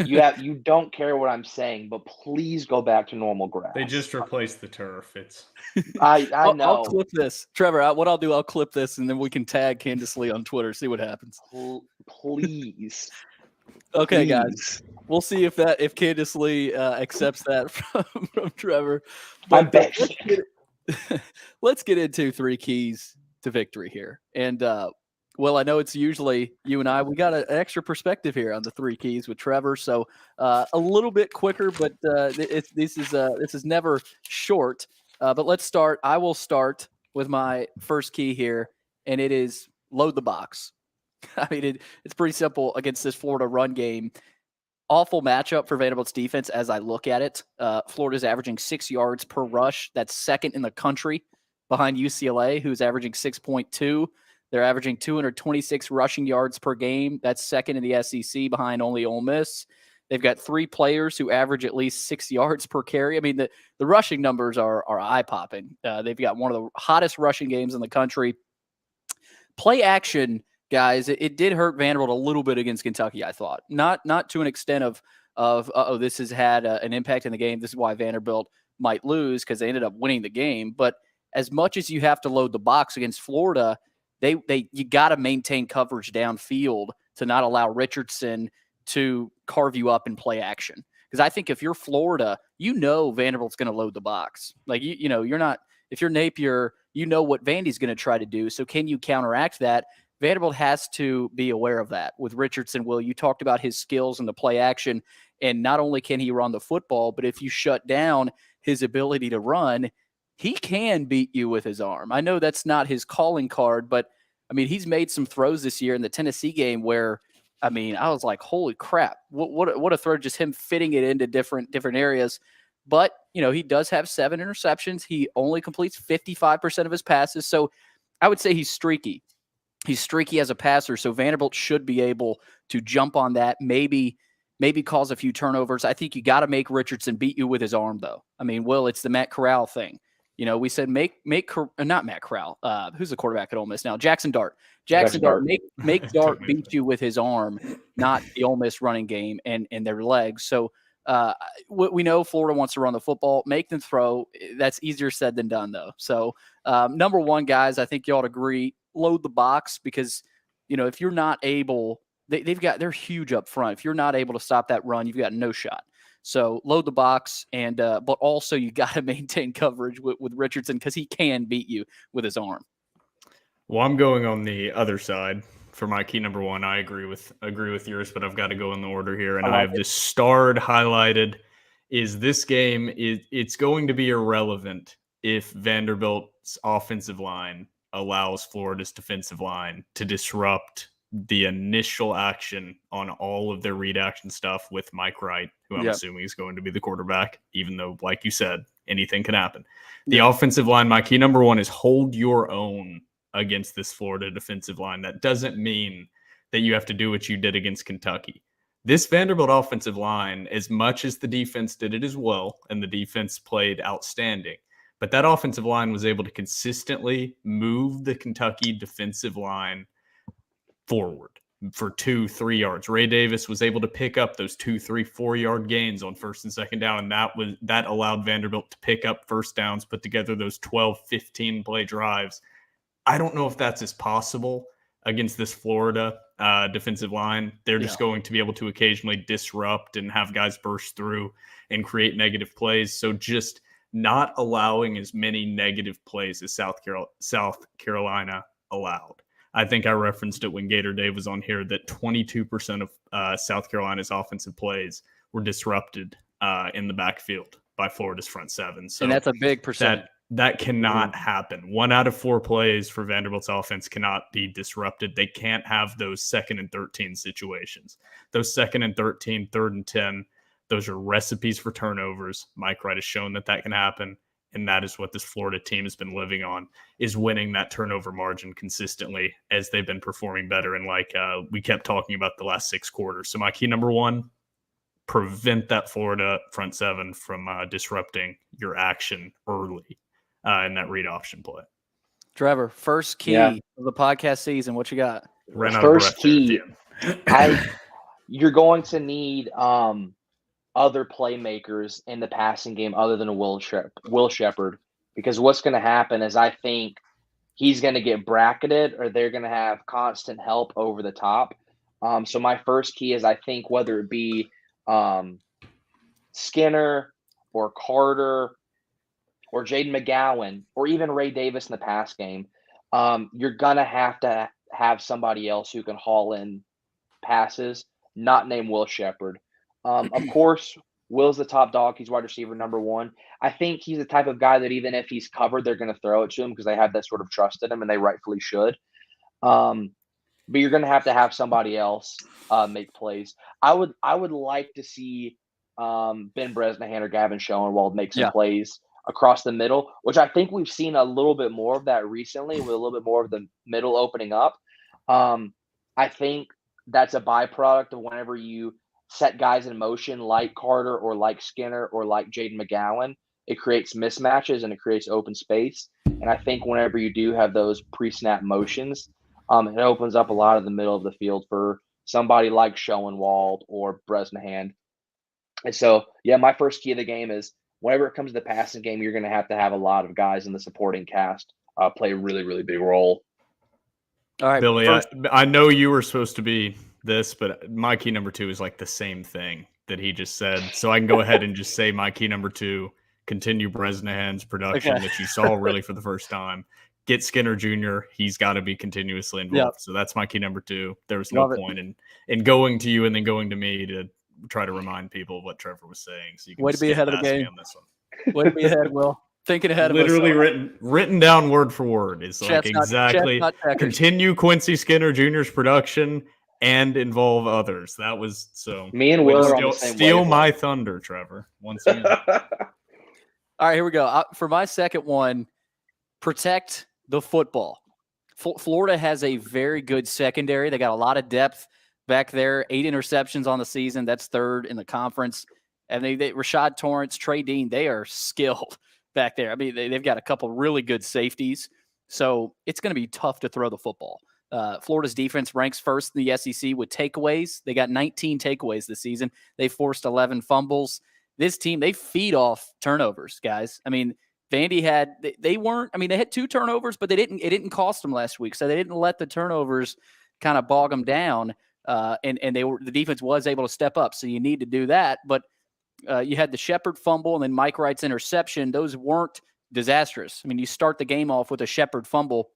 you don't care what I'm saying, but please go back to normal grass. They just replaced the turf. I know. I'll clip this, Trevor. What I'll do, I'll clip this, and then we can tag Candace Lee on Twitter. See what happens. Please. Okay, guys. We'll see if Candace Lee accepts that from Trevor. But let's get into 3 keys to victory here. And I know it's usually you and I. We got an extra perspective here on the 3 keys with Trevor, so a little bit quicker, but this is never short. But let's start. I will start with my first key here, and it is load the box. I mean, it's pretty simple against this Florida run game. Awful matchup for Vanderbilt's defense as I look at it. Florida's averaging 6 yards per rush. That's second in the country behind UCLA, who's averaging 6.2. They're averaging 226 rushing yards per game. That's second in the SEC behind only Ole Miss. They've got 3 players who average at least 6 yards per carry. I mean, the rushing numbers are eye-popping. They've got one of the hottest rushing games in the country. Play action, guys, it did hurt Vanderbilt a little bit against Kentucky, I thought. Not to an extent of this has had an impact in the game. This is why Vanderbilt might lose because they ended up winning the game. But as much as you have to load the box against Florida, you got to maintain coverage downfield to not allow Richardson to carve you up in play action. Because I think if you're Florida, Vanderbilt's going to load the box. Like, you're not – if you're Napier, you know what Vandy's going to try to do. So can you counteract that? Vanderbilt has to be aware of that with Richardson. Will, you talked about his skills in the play action, and not only can he run the football, but if you shut down his ability to run, he can beat you with his arm. I know that's not his calling card, but, I mean, he's made some throws this year in the Tennessee game where, I mean, I was like, holy crap, what a throw, just him fitting it into different areas. But, he does have 7 interceptions. He only completes 55% of his passes, so I would say he's streaky. He's streaky as a passer, so Vanderbilt should be able to jump on that, maybe cause a few turnovers. I think you got to make Richardson beat you with his arm, though. I mean, Will, it's the Matt Corral thing. We said not Matt Corral. Who's the quarterback at Ole Miss now? Jackson Dart. Jackson Dart. Make Dart beat you with his arm, not the Ole Miss running game and their legs. So we know Florida wants to run the football. Make them throw. That's easier said than done, though. So number one, guys, I think you ought to agree. Load the box because, if you're not able they're huge up front. If you're not able to stop that run, you've got no shot. So load the box, and but also you got to maintain coverage with Richardson because he can beat you with his arm. Well, I'm going on the other side for my key number one. I agree with yours, but I've got to go in the order here, and I have this starred highlighted. Is this game it's going to be irrelevant if Vanderbilt's offensive line allows Florida's defensive line to disrupt the initial action on all of their read action stuff with Mike Wright, who I'm assuming is going to be the quarterback, even though, like you said, anything can happen. The offensive line, my key number one is hold your own against this Florida defensive line. That doesn't mean that you have to do what you did against Kentucky. This Vanderbilt offensive line, as much as the defense did it as well, and the defense played outstanding, but that offensive line was able to consistently move the Kentucky defensive line forward for 2-3 yards. Ray Davis was able to pick up those 2-3-4 yard gains on first and second down, and that allowed Vanderbilt to pick up first downs, put together those 12-15 play drives. I don't know if that's as possible against this Florida defensive line. They're just going to be able to occasionally disrupt and have guys burst through and create negative plays. So just not allowing as many negative plays as South Carolina allowed. I think I referenced it when Gator Dave was on here that 22% of South Carolina's offensive plays were disrupted in the backfield by Florida's front seven. So and that's a big percent. That cannot happen. 1 out of 4 plays for Vanderbilt's offense cannot be disrupted. They can't have those 2nd and 13 situations. Those 2nd and 13, 3rd and 10, those are recipes for turnovers. Mike Wright has shown that can happen. And that is what this Florida team has been living on, is winning that turnover margin consistently as they've been performing better. And like we kept talking about the last 6 quarters. So my key number one, prevent that Florida front seven from disrupting your action early in that read option play. Trevor, first key of the podcast season. What you got? First key, you're going to need other playmakers in the passing game other than Will Shepherd, because what's going to happen is I think he's going to get bracketed, or they're going to have constant help over the top. So my first key is I think whether it be Skinner or Carter or Jaden McGowan or even Ray Davis in the pass game, you're going to have somebody else who can haul in passes, not named Will Shepherd. Of course, Will's the top dog. He's wide receiver number 1. I think he's the type of guy that even if he's covered, they're going to throw it to him because they have that sort of trust in him, and they rightfully should. But you're going to have somebody else make plays. I would like to see Ben Bresnahan or Gavin Schoenwald make some plays across the middle, which I think we've seen a little bit more of that recently, with a little bit more of the middle opening up. I think that's a byproduct of whenever you set guys in motion like Carter or like Skinner or like Jaden McGowan, it creates mismatches and it creates open space. And I think whenever you do have those pre-snap motions, it opens up a lot of the middle of the field for somebody like Schoenwald or Bresnahan. And so, my first key of the game is whenever it comes to the passing game, you're going to have a lot of guys in the supporting cast play a really, really big role. All right, Billy, I know you were supposed to be this, but my key number 2 is like the same thing that he just said. So I can go ahead and just say my key number 2, continue Bresnahan's production that you saw really for the first time. Get Skinner Jr. He's got to be continuously involved. So that's my key number 2. There was no point in going to you and then going to me to try to remind people of what Trevor was saying. So you can way to be ahead of the game on this one. Way to be ahead, Will. Thinking ahead of us. Literally written down word for word. It's like exactly continue Quincy Skinner Jr.'s production and involve others. That was so. Me and Will are on the same steal my thunder, Trevor. Once again. All right, here we go. For my second one, protect the football. Florida has a very good secondary. They got a lot of depth back there. 8 interceptions on the season. That's 3rd in the conference. And they Rashad Torrance, Trey Dean, they are skilled back there. I mean, they've got a couple really good safeties. So it's going to be tough to throw the football. Florida's defense ranks first in the SEC with takeaways. They got 19 takeaways this season. They forced 11 fumbles. This team, they feed off turnovers, guys. I mean, Vandy they had 2 turnovers, but it didn't cost them last week. So they didn't let the turnovers kind of bog them down. and the defense was able to step up. So you need to do that. But you had the Shepard fumble and then Mike Wright's interception. Those weren't disastrous. I mean, you start the game off with a Shepard fumble.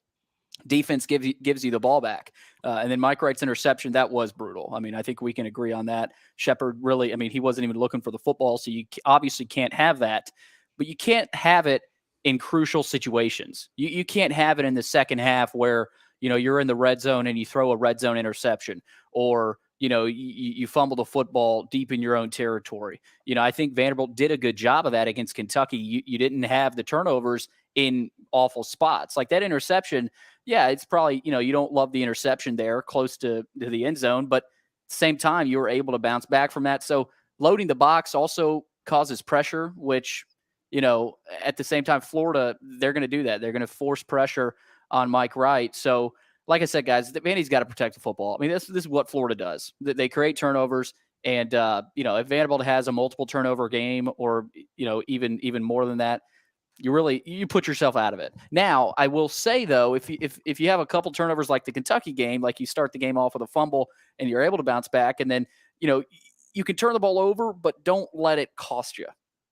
Defense gives you the ball back. And then Mike Wright's interception, that was brutal. I mean, I think we can agree on that. Shepard really, I mean, he wasn't even looking for the football, so you obviously can't have that. But you can't have it in crucial situations. You can't have it in the second half where, you're in the red zone and you throw a red zone interception, or, you fumble the football deep in your own territory. I think Vanderbilt did a good job of that against Kentucky. You didn't have the turnovers in awful spots. Like that interception, yeah, it's probably, you don't love the interception there close to the end zone, but at the same time, you were able to bounce back from that. So loading the box also causes pressure, which, at the same time, Florida, they're going to do that. They're going to force pressure on Mike Wright. So like I said, guys, Vandy's got to protect the football. I mean, this is what Florida does. They create turnovers. And, if Vanderbilt has a multiple turnover game or, even more than that, you put yourself out of it. Now, I will say, though, if you have a couple turnovers like the Kentucky game, like you start the game off with a fumble and you're able to bounce back, and then, you can turn the ball over, but don't let it cost you.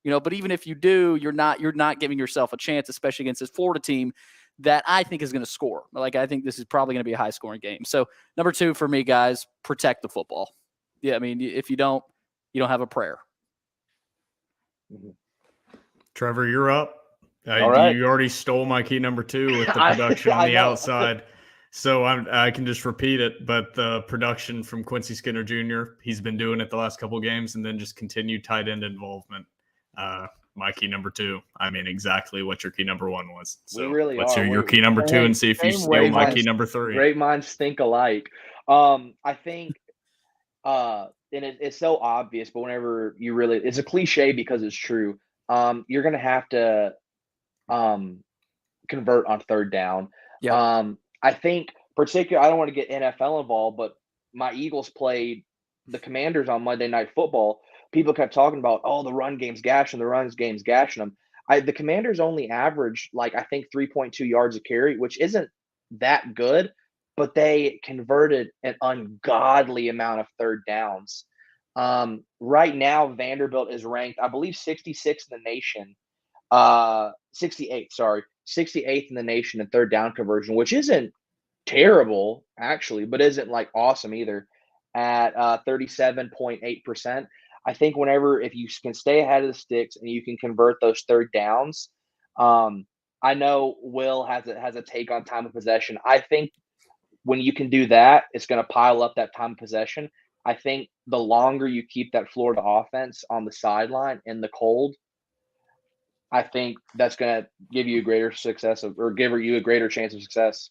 But even if you do, you're not giving yourself a chance, especially against this Florida team that I think is going to score. Like, I think this is probably going to be a high-scoring game. So, number 2 for me, guys, protect the football. Yeah, I mean, if you don't have a prayer. Trevor, you're up. All right. You already stole my key number 2 with the production on the outside. So I can just repeat it, but the production from Quincy Skinner Jr., he's been doing it the last couple of games, and then just continued tight end involvement. My key number 2. I mean, exactly what your key number 1 was. So let's hear your key number 2 and see if you steal my key number 3. Great minds think alike. I think, and it's so obvious, but whenever you really, it's a cliche because it's true. You're going to have to convert on third down. Yeah. I think particularly, I don't want to get NFL involved, but my Eagles played the Commanders on Monday Night Football. People kept talking about, the run game's gashing them. The Commanders only averaged, I think 3.2 yards a carry, which isn't that good, but they converted an ungodly amount of third downs. Right now, Vanderbilt is ranked, I believe, 66th in the nation. 68th in the nation in third down conversion, which isn't terrible actually, but isn't awesome either, at 37.8%. I think if you can stay ahead of the sticks and you can convert those third downs, I know Will has a take on time of possession. I think when you can do that, it's going to pile up that time of possession. I think the longer you keep that Florida offense on the sideline in the cold, I think that's going to give you a greater success or give you a greater chance of success.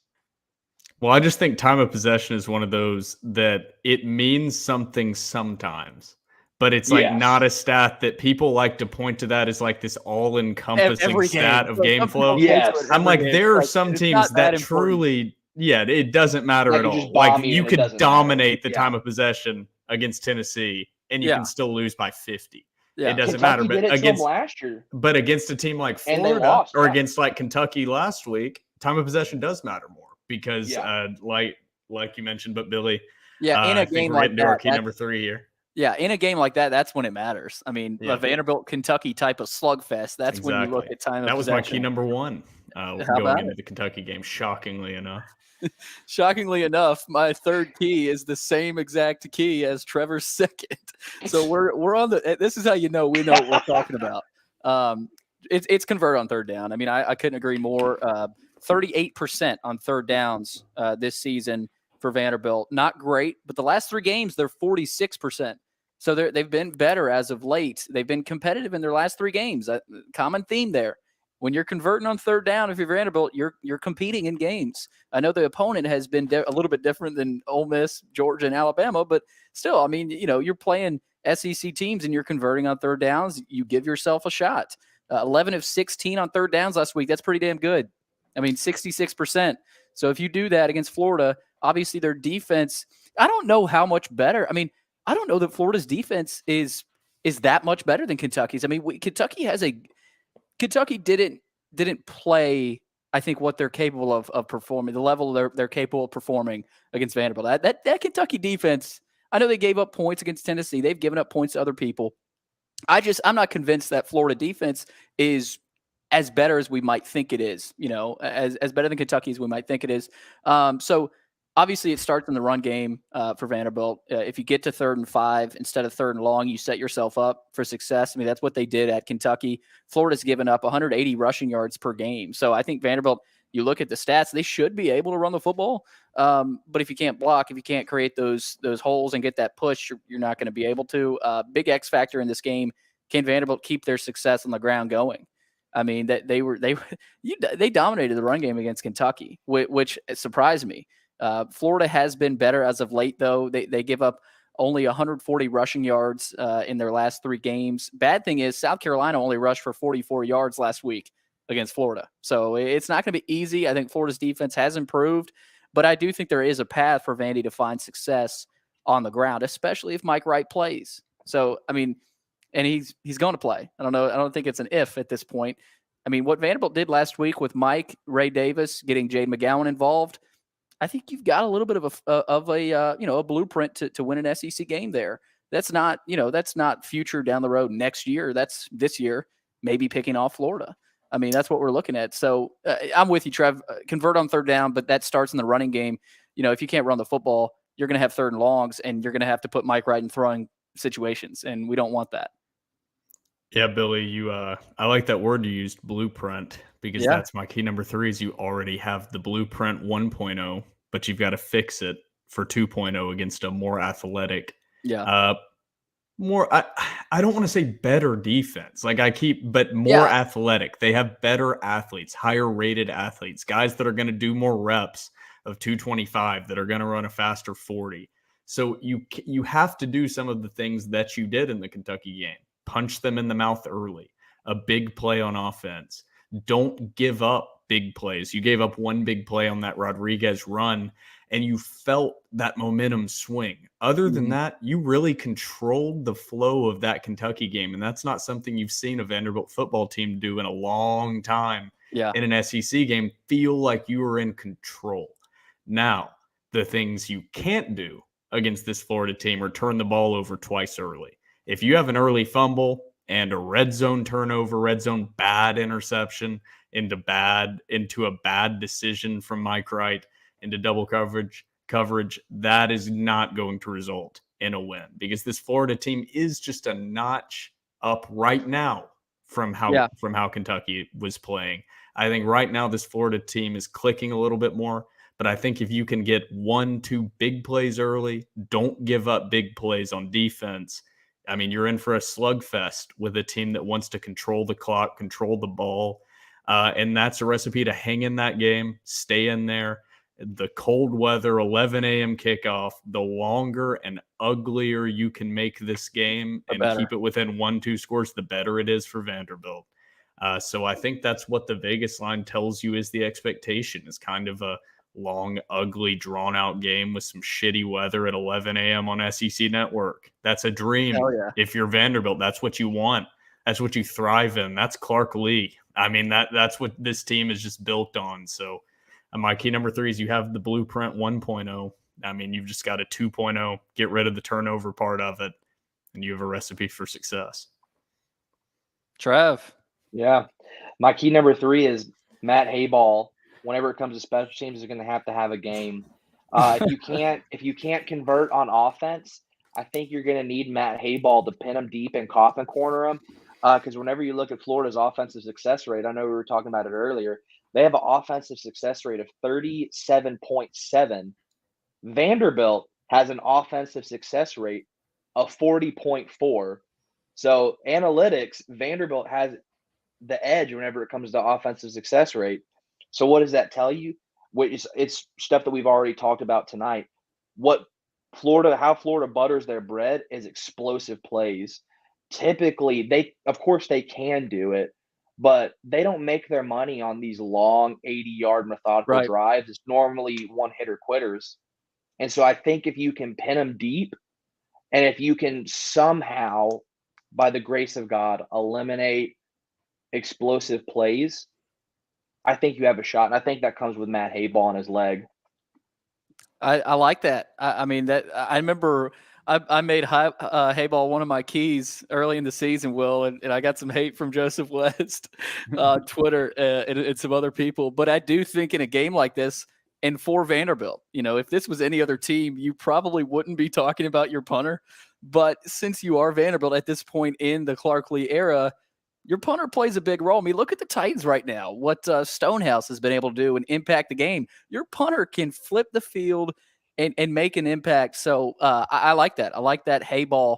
Well, I just think time of possession is one of those that it means something sometimes, but it's not a stat that people like to point to that as this all-encompassing stat of game flow. Yes. I'm there are some teams that truly, it doesn't matter at all. You could dominate the time of possession against Tennessee and you can still lose by 50. Yeah. It doesn't Kentucky matter. But against last year. But against a team like Florida or against Kentucky last week, time of possession does matter more because like you mentioned, but Billy, in a game like that, key number 3 here. Yeah, in a game like that, that's when it matters. I mean, a Vanderbilt Kentucky type of slugfest. That's when you look at time of possession. That was my key number 1 going into the Kentucky game. Shockingly enough. Shockingly enough, my third key is the same exact key as Trevor's second. So we're on this is how we know what we're talking about. It's convert on third down. I mean, I couldn't agree more. 38% on third downs this season for Vanderbilt. Not great, but the last 3 games, they're 46%. So they've been better as of late. They've been competitive in their last 3 games. Common theme there. When you're converting on third down, if you're Vanderbilt, you're competing in games. I know the opponent has been a little bit different than Ole Miss, Georgia, and Alabama, but still, I mean, you're playing SEC teams and you're converting on third downs. You give yourself a shot. 11 of 16 on third downs last week. That's pretty damn good. I mean, 66%. So if you do that against Florida, obviously their defense, I don't know how much better. I mean, I don't know that Florida's defense is that much better than Kentucky's. I mean, Kentucky didn't play I think what they're capable of performing, the level they're capable of performing against Vanderbilt. That Kentucky defense, I know they gave up points against Tennessee. They've given up points to other people. I'm not convinced that Florida defense is as better as we might think it is, as better than Kentucky as we might think it is. So obviously it starts in the run game for Vanderbilt. If you get to 3rd and 5 instead of 3rd and long, you set yourself up for success. I mean, that's what they did at Kentucky. Florida's given up 180 rushing yards per game. So I think Vanderbilt, you look at the stats, they should be able to run the football. But if you can't block, if you can't create those holes and get that push, you're not going to be able to. Big X factor in this game. Can Vanderbilt keep their success on the ground going? I mean, that they dominated the run game against Kentucky, which surprised me. Florida has been better as of late, though. They give up only 140 rushing yards in their last 3 games. Bad thing is South Carolina only rushed for 44 yards last week against Florida. So it's not going to be easy. I think Florida's defense has improved, but I do think there is a path for Vandy to find success on the ground, especially if Mike Wright plays. So, I mean, and he's going to play. I don't know. I don't think it's an if at this point. I mean, what Vanderbilt did last week with Mike, Ray Davis, getting Jade McGowan involved, I think you've got a little bit of a blueprint to win an SEC game there. That's not future down the road next year. That's this year, maybe picking off Florida. I mean, that's what we're looking at. So I'm with you, Trev. Convert on 3rd down, but that starts in the running game. If you can't run the football, you're going to have 3rd and longs, and you're going to have to put Mike Wright in throwing situations, and we don't want that. Yeah, Billy, I like that word you used, blueprint, because that's my key number 3 is you already have the blueprint 1.0, but you've got to fix it for 2.0 against a more athletic, more, I don't want to say better defense, but more athletic. They have better athletes, higher rated athletes, guys that are going to do more reps of 225, that are going to run a faster 40. So you have to do some of the things that you did in the Kentucky game. Punch them in the mouth early, a big play on offense. Don't give up big plays. You gave up 1 big play on that Rodriguez run, and you felt that momentum swing. Other than that, you really controlled the flow of that Kentucky game, and that's not something you've seen a Vanderbilt football team do in a long time in an SEC game, feel like you were in control. Now, the things you can't do against this Florida team are turn the ball over twice early. If you have an early fumble and a red zone turnover, red zone bad interception into a bad decision from Mike Wright into double coverage, that is not going to result in a win, because this Florida team is just a notch up right now from how Kentucky was playing. I think right now this Florida team is clicking a little bit more, but I think if you can get 1-2 big plays early, don't give up big plays on defense, I mean, you're in for a slugfest with a team that wants to control the clock, control the ball. And that's a recipe to hang in that game, stay in there. The cold weather, 11 a.m. kickoff, the longer and uglier you can make this game and keep it within 1-2 scores, the better it is for Vanderbilt. So I think that's what the Vegas line tells you is the expectation, is kind of a long, ugly, drawn-out game with some shitty weather at 11 a.m. on SEC Network. That's a dream. If you're Vanderbilt, that's what you want. That's what you thrive in. That's Clark Lee. I mean, that's what this team is just built on. So my key number 3 is you have the blueprint 1.0. I mean, you've just got a 2.0. Get rid of the turnover part of it, and you have a recipe for success. Trev. Yeah. My key number 3 is Matt Hayball. Whenever it comes to special teams, is going to have a game. If you can't convert on offense, I think you're going to need Matt Hayball to pin them deep and coffin corner them. Because whenever you look at Florida's offensive success rate, I know we were talking about it earlier, they have an offensive success rate of 37.7. Vanderbilt has an offensive success rate of 40.4. So analytics, Vanderbilt has the edge whenever it comes to offensive success rate. So what does that tell you? It's stuff that we've already talked about tonight. How Florida butters their bread is explosive plays. Typically, they can do it, but they don't make their money on these long 80-yard methodical drives. It's normally one-hitter quitters. And so I think if you can pin them deep, and if you can somehow, by the grace of God, eliminate explosive plays, I think you have a shot, and I think that comes with Matt Hayball on his leg. I like that. I mean, that I remember I made Hayball one of my keys early in the season, Will, and I got some hate from Joseph West, Twitter, and some other people. But I do think in a game like this, and for Vanderbilt, if this was any other team, you probably wouldn't be talking about your punter. But since you are Vanderbilt at this point in the Clark Lee era, your punter plays a big role. I mean, look at the Titans right now, what Stonehouse has been able to do and impact the game. Your punter can flip the field and make an impact. So I like that. I like that Hayball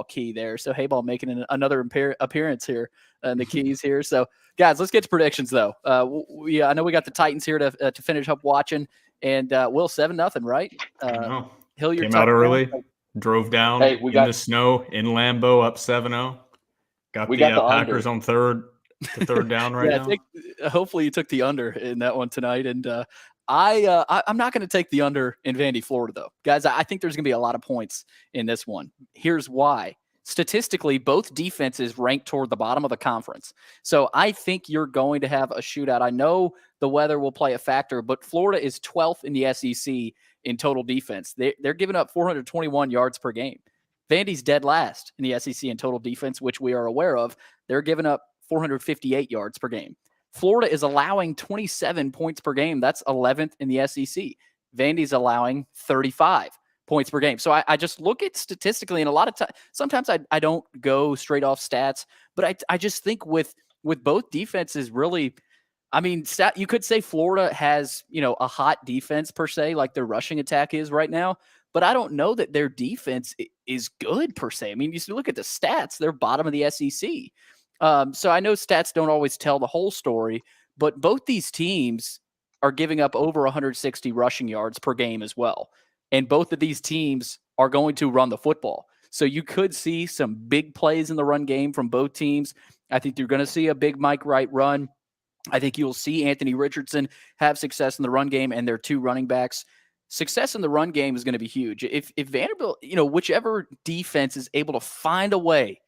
key there. So Hayball making another appearance here in the keys here. So, guys, let's get to predictions, though. I know we got the Titans here to finish up watching. And, Will, 7-0, right? Hilliard came out early, drove down the snow in Lambeau up 7-0. Got the Packers on third down right now. Hopefully you took the under in that one tonight. And I'm not going to take the under in Vandy-Florida, though. Guys, I think there's going to be a lot of points in this one. Here's why. Statistically, both defenses rank toward the bottom of the conference. So I think you're going to have a shootout. I know the weather will play a factor, but Florida is 12th in the SEC in total defense. They're giving up 421 yards per game. Vandy's dead last in the SEC in total defense, which we are aware of. They're giving up 458 yards per game. Florida is allowing 27 points per game. That's 11th in the SEC. Vandy's allowing 35 points per game. So I just look at statistically, and a lot of times, sometimes I don't go straight off stats, but I just think with both defenses really, I mean, you could say Florida has, a hot defense per se, like their rushing attack is right now. But I don't know that their defense is good per se. I mean, you look at the stats, they're bottom of the SEC. So I know stats don't always tell the whole story, but both these teams are giving up over 160 rushing yards per game as well. And both of these teams are going to run the football. So you could see some big plays in the run game from both teams. I think you're going to see a big Mike Wright run. I think you'll see Anthony Richardson have success in the run game and their two running backs. Success in the run game is going to be huge. If Vanderbilt, whichever defense is able to find a way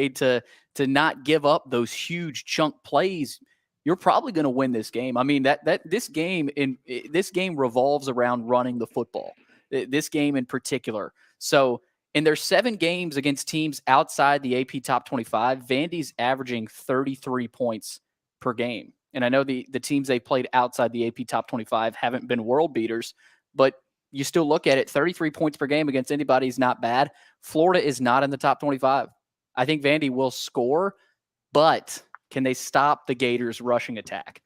to not give up those huge chunk plays, you're probably going to win this game. I mean, this game revolves around running the football. This game in particular. So in their 7 games against teams outside the AP top 25, Vandy's averaging 33 points per game. And I know the teams they played outside the AP top 25 haven't been world beaters, but you still look at it, 33 points per game against anybody is not bad. Florida is not in the top 25. I think Vandy will score, but can they stop the Gators' rushing attack?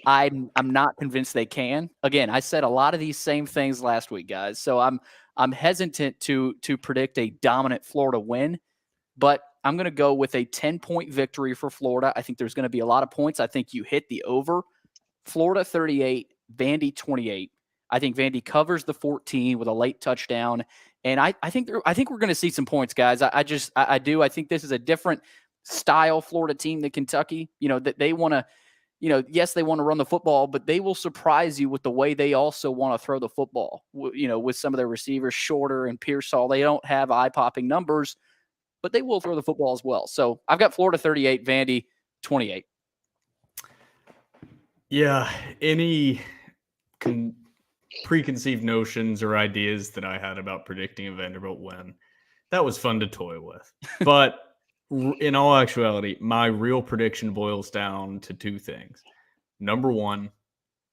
I'm not convinced they can. Again, I said a lot of these same things last week, guys. So I'm hesitant to predict a dominant Florida win, but I'm going to go with a 10-point victory for Florida. I think there's going to be a lot of points. I think you hit the over. Florida 38, Vandy 28. I think Vandy covers the 14 with a late touchdown. And I think we're going to see some points, guys. I do. I think this is a different style Florida team than Kentucky. That they want to, yes, they want to run the football, but they will surprise you with the way they also want to throw the football. With some of their receivers, Shorter and Pearsall, they don't have eye-popping numbers, but they will throw the football as well. So I've got Florida 38, Vandy 28. Yeah, any preconceived notions or ideas that I had about predicting a Vanderbilt win, that was fun to toy with. But in all actuality, my real prediction boils down to 2 things. Number one,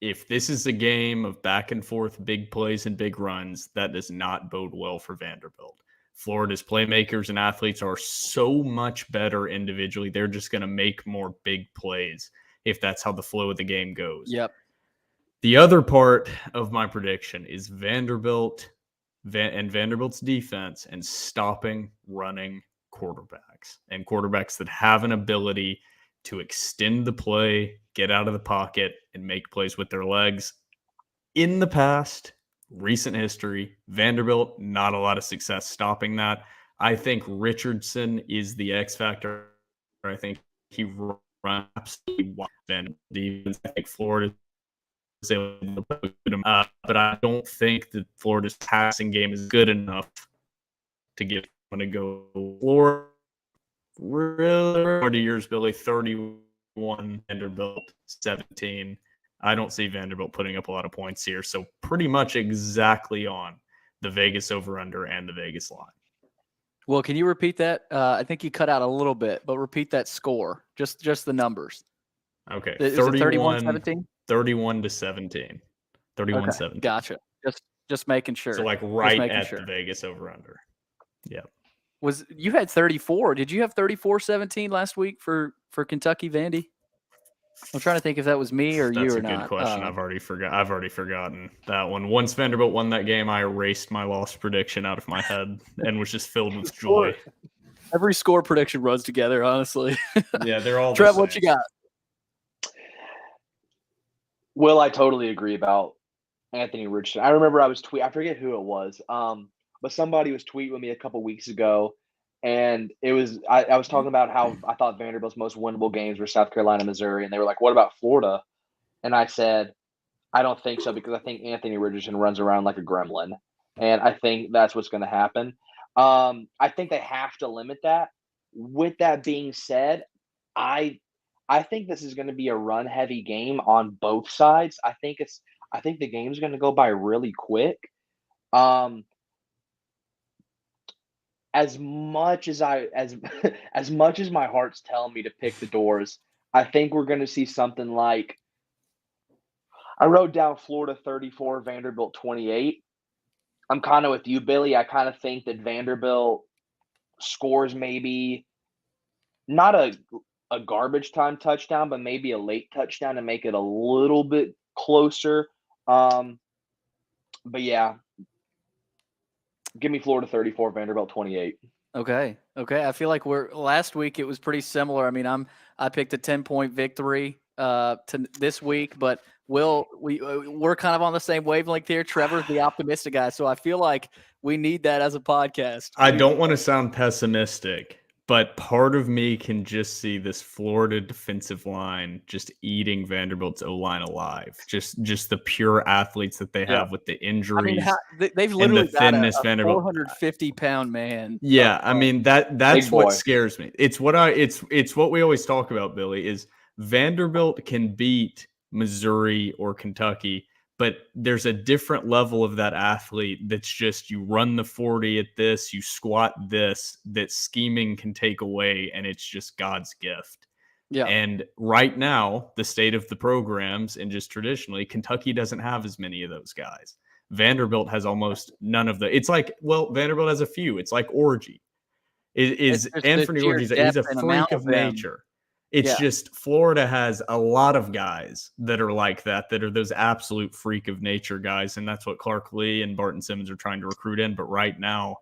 if this is a game of back and forth big plays and big runs, that does not bode well for Vanderbilt. Florida's playmakers and athletes are so much better individually. They're just going to make more big plays if that's how the flow of the game goes. Yep. The other part of my prediction is Vanderbilt's defense and stopping running quarterbacks and quarterbacks that have an ability to extend the play, get out of the pocket, and make plays with their legs. In the past, recent history, Vanderbilt, not a lot of success stopping that. I think Richardson is the X factor. I think he runs absolutely wild defense. I think Florida is able to put him up, but I don't think that Florida's passing game is good enough to give him to go. Florida, really, 40 years, Billy, 31 31, Vanderbilt 17. I don't see Vanderbilt putting up a lot of points here. So pretty much exactly on the Vegas over-under and the Vegas line. Well, can you repeat that? I think you cut out a little bit, but repeat that score. Just the numbers. Okay. Is it 31-17? 31 to 17. 31-17. Okay, gotcha. Just making sure. So like right at the Vegas over-under. Yeah. You had 34. Did you have 34-17 last week for Kentucky Vandy? I'm trying to think if that was me or you or not. That's a good question. I've already forgotten that one. Once Vanderbilt won that game, I erased my loss prediction out of my head and was just filled with joy. Every score prediction runs together, honestly. Yeah, they're all Trev, what you got? Will, I totally agree about Anthony Richardson. I remember I forget who it was, but somebody was tweeting with me a couple weeks ago, and it was I was talking about how I thought Vanderbilt's most winnable games were South Carolina, Missouri, and they were like, "What about Florida?" And I said, "I don't think so because I think Anthony Richardson runs around like a gremlin, and I think that's what's going to happen." I think they have to limit that. With that being said, I think this is going to be a run-heavy game on both sides. I think the game's going to go by really quick. As much as as much as my heart's telling me to pick the Doors, I think we're going to see something like, I wrote down Florida 34, Vanderbilt 28. I'm kind of with you, Billy. I kind of think that Vanderbilt scores maybe not a garbage time touchdown, but maybe a late touchdown to make it a little bit closer. But yeah, give me Florida 34, Vanderbilt 28. Okay. I feel like last week it was pretty similar. I mean, I picked a 10-point victory to this week, but we're kind of on the same wavelength here. Trevor's the optimistic guy, so I feel like we need that as a podcast. I don't want to sound pessimistic, but part of me can just see this Florida defensive line just eating Vanderbilt's O-line alive. Just the pure athletes that they have with the injuries. I mean, they've literally and the thinness got a Vanderbilt 450-pound man. Yeah, I mean that's what scares me. It's what we always talk about, Billy, is Vanderbilt can beat Missouri or Kentucky, but there's a different level of that athlete that's just, you run the 40 at this, you squat this, that scheming can take away, and it's just God's gift. Yeah. And right now, the state of the programs, and just traditionally, Kentucky doesn't have as many of those guys. Vanderbilt has almost none of the. It's like, well, Vanderbilt has a few. It's like Orgy. Is Anthony Orgy? He's a freak of nature. It's just Florida has a lot of guys that are like that are those absolute freak of nature guys. And that's what Clark Lee and Barton Simmons are trying to recruit in. But right now,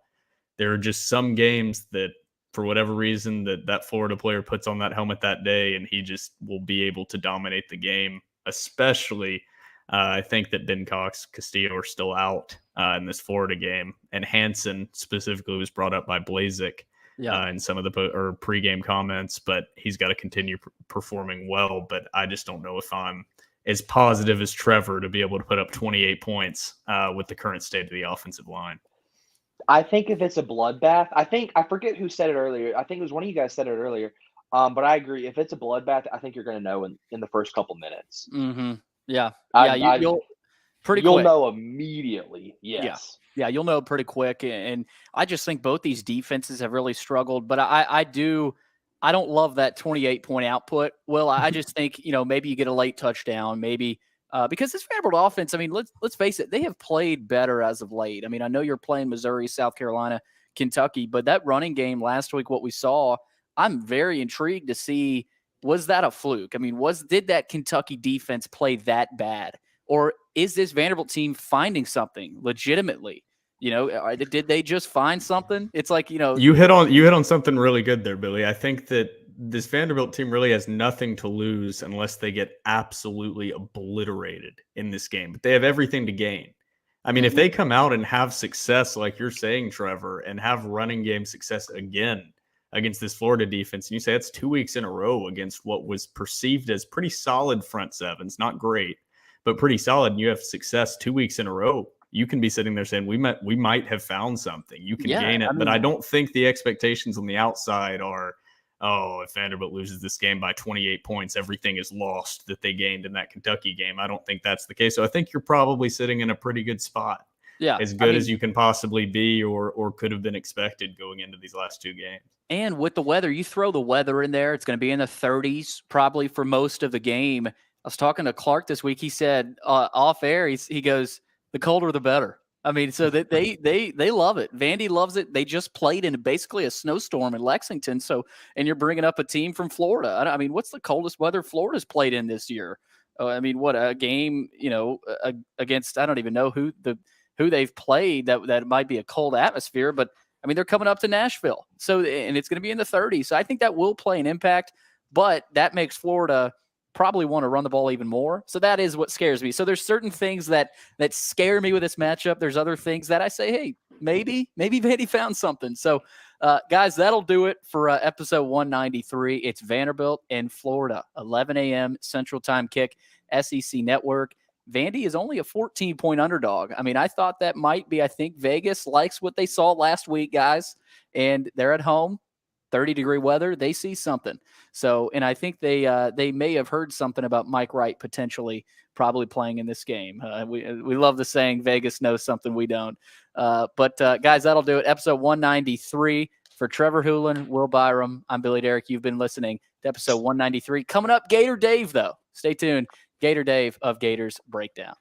there are just some games that, for whatever reason, that Florida player puts on that helmet that day, and he just will be able to dominate the game. Especially, I think that Ben Cox, Castillo are still out in this Florida game. And Hansen specifically was brought up by Blazik. In some of the pregame comments, but he's got to continue performing well. But I just don't know if I'm as positive as Trevor to be able to put up 28 points with the current state of the offensive line. I think if it's a bloodbath, I forget who said it earlier. I think it was one of you guys said it earlier. But I agree. If it's a bloodbath, I think you're going to know in the first couple minutes. Mm-hmm. Yeah. You'll quick. know immediately. Yes. Yeah, you'll know pretty quick. And I just think both these defenses have really struggled. But I don't love that 28-point output. Well, I just think, maybe you get a late touchdown, maybe because this Vanderbilt offense, I mean, let's face it, they have played better as of late. I mean, I know you're playing Missouri, South Carolina, Kentucky, but that running game last week, what we saw, I'm very intrigued to see, was that a fluke? I mean, did that Kentucky defense play that bad? Or is this Vanderbilt team finding something legitimately? Did they just find something? It's like, you hit on something really good there, Billy. I think that this Vanderbilt team really has nothing to lose unless they get absolutely obliterated in this game. But they have everything to gain. I mean, if they come out and have success, like you're saying, Trevor, and have running game success again against this Florida defense, and you say it's 2 weeks in a row against what was perceived as pretty solid front sevens, not great, but pretty solid, and you have success 2 weeks in a row, you can be sitting there saying we might have found something. You can gain it, but I don't think the expectations on the outside are oh, if Vanderbilt loses this game by 28 points, everything is lost that they gained in that Kentucky game. I don't think that's the case. So I think you're probably sitting in a pretty good spot. Yeah, as good as you can possibly be or could have been expected going into these last two games. And with the weather, you throw the weather in there, it's going to be in the 30s probably for most of the game. I was talking to Clark this week. He said off air, he goes, the colder the better. I mean, so that they love it. Vandy loves it. They just played in basically a snowstorm in Lexington. So, and you're bringing up a team from Florida. I mean, what's the coldest weather Florida's played in this year? I mean, what a game, against, I don't even know who they've played that might be a cold atmosphere, but I mean, they're coming up to Nashville. So, and it's going to be in the 30s. So I think that will play an impact, but that makes Florida probably want to run the ball even more. So that is what scares me. So there's certain things that scare me with this matchup. There's other things that I say, hey, maybe Vandy found something. So guys, that'll do it for episode 193. It's Vanderbilt in Florida, 11 a.m. Central Time kick, SEC Network. Vandy is only a 14-point underdog. I mean, I thought that might be, I think Vegas likes what they saw last week, guys, and they're at home. 30-degree weather, they see something. So, and I think they may have heard something about Mike Wright potentially probably playing in this game. We love the saying Vegas knows something we don't. But guys, that'll do it. Episode 193 for Trevor Hulan, Will Byrum. I'm Billy Derrick. You've been listening to episode 193. Coming up, Gator Dave, though. Stay tuned. Gator Dave of Gators Breakdown.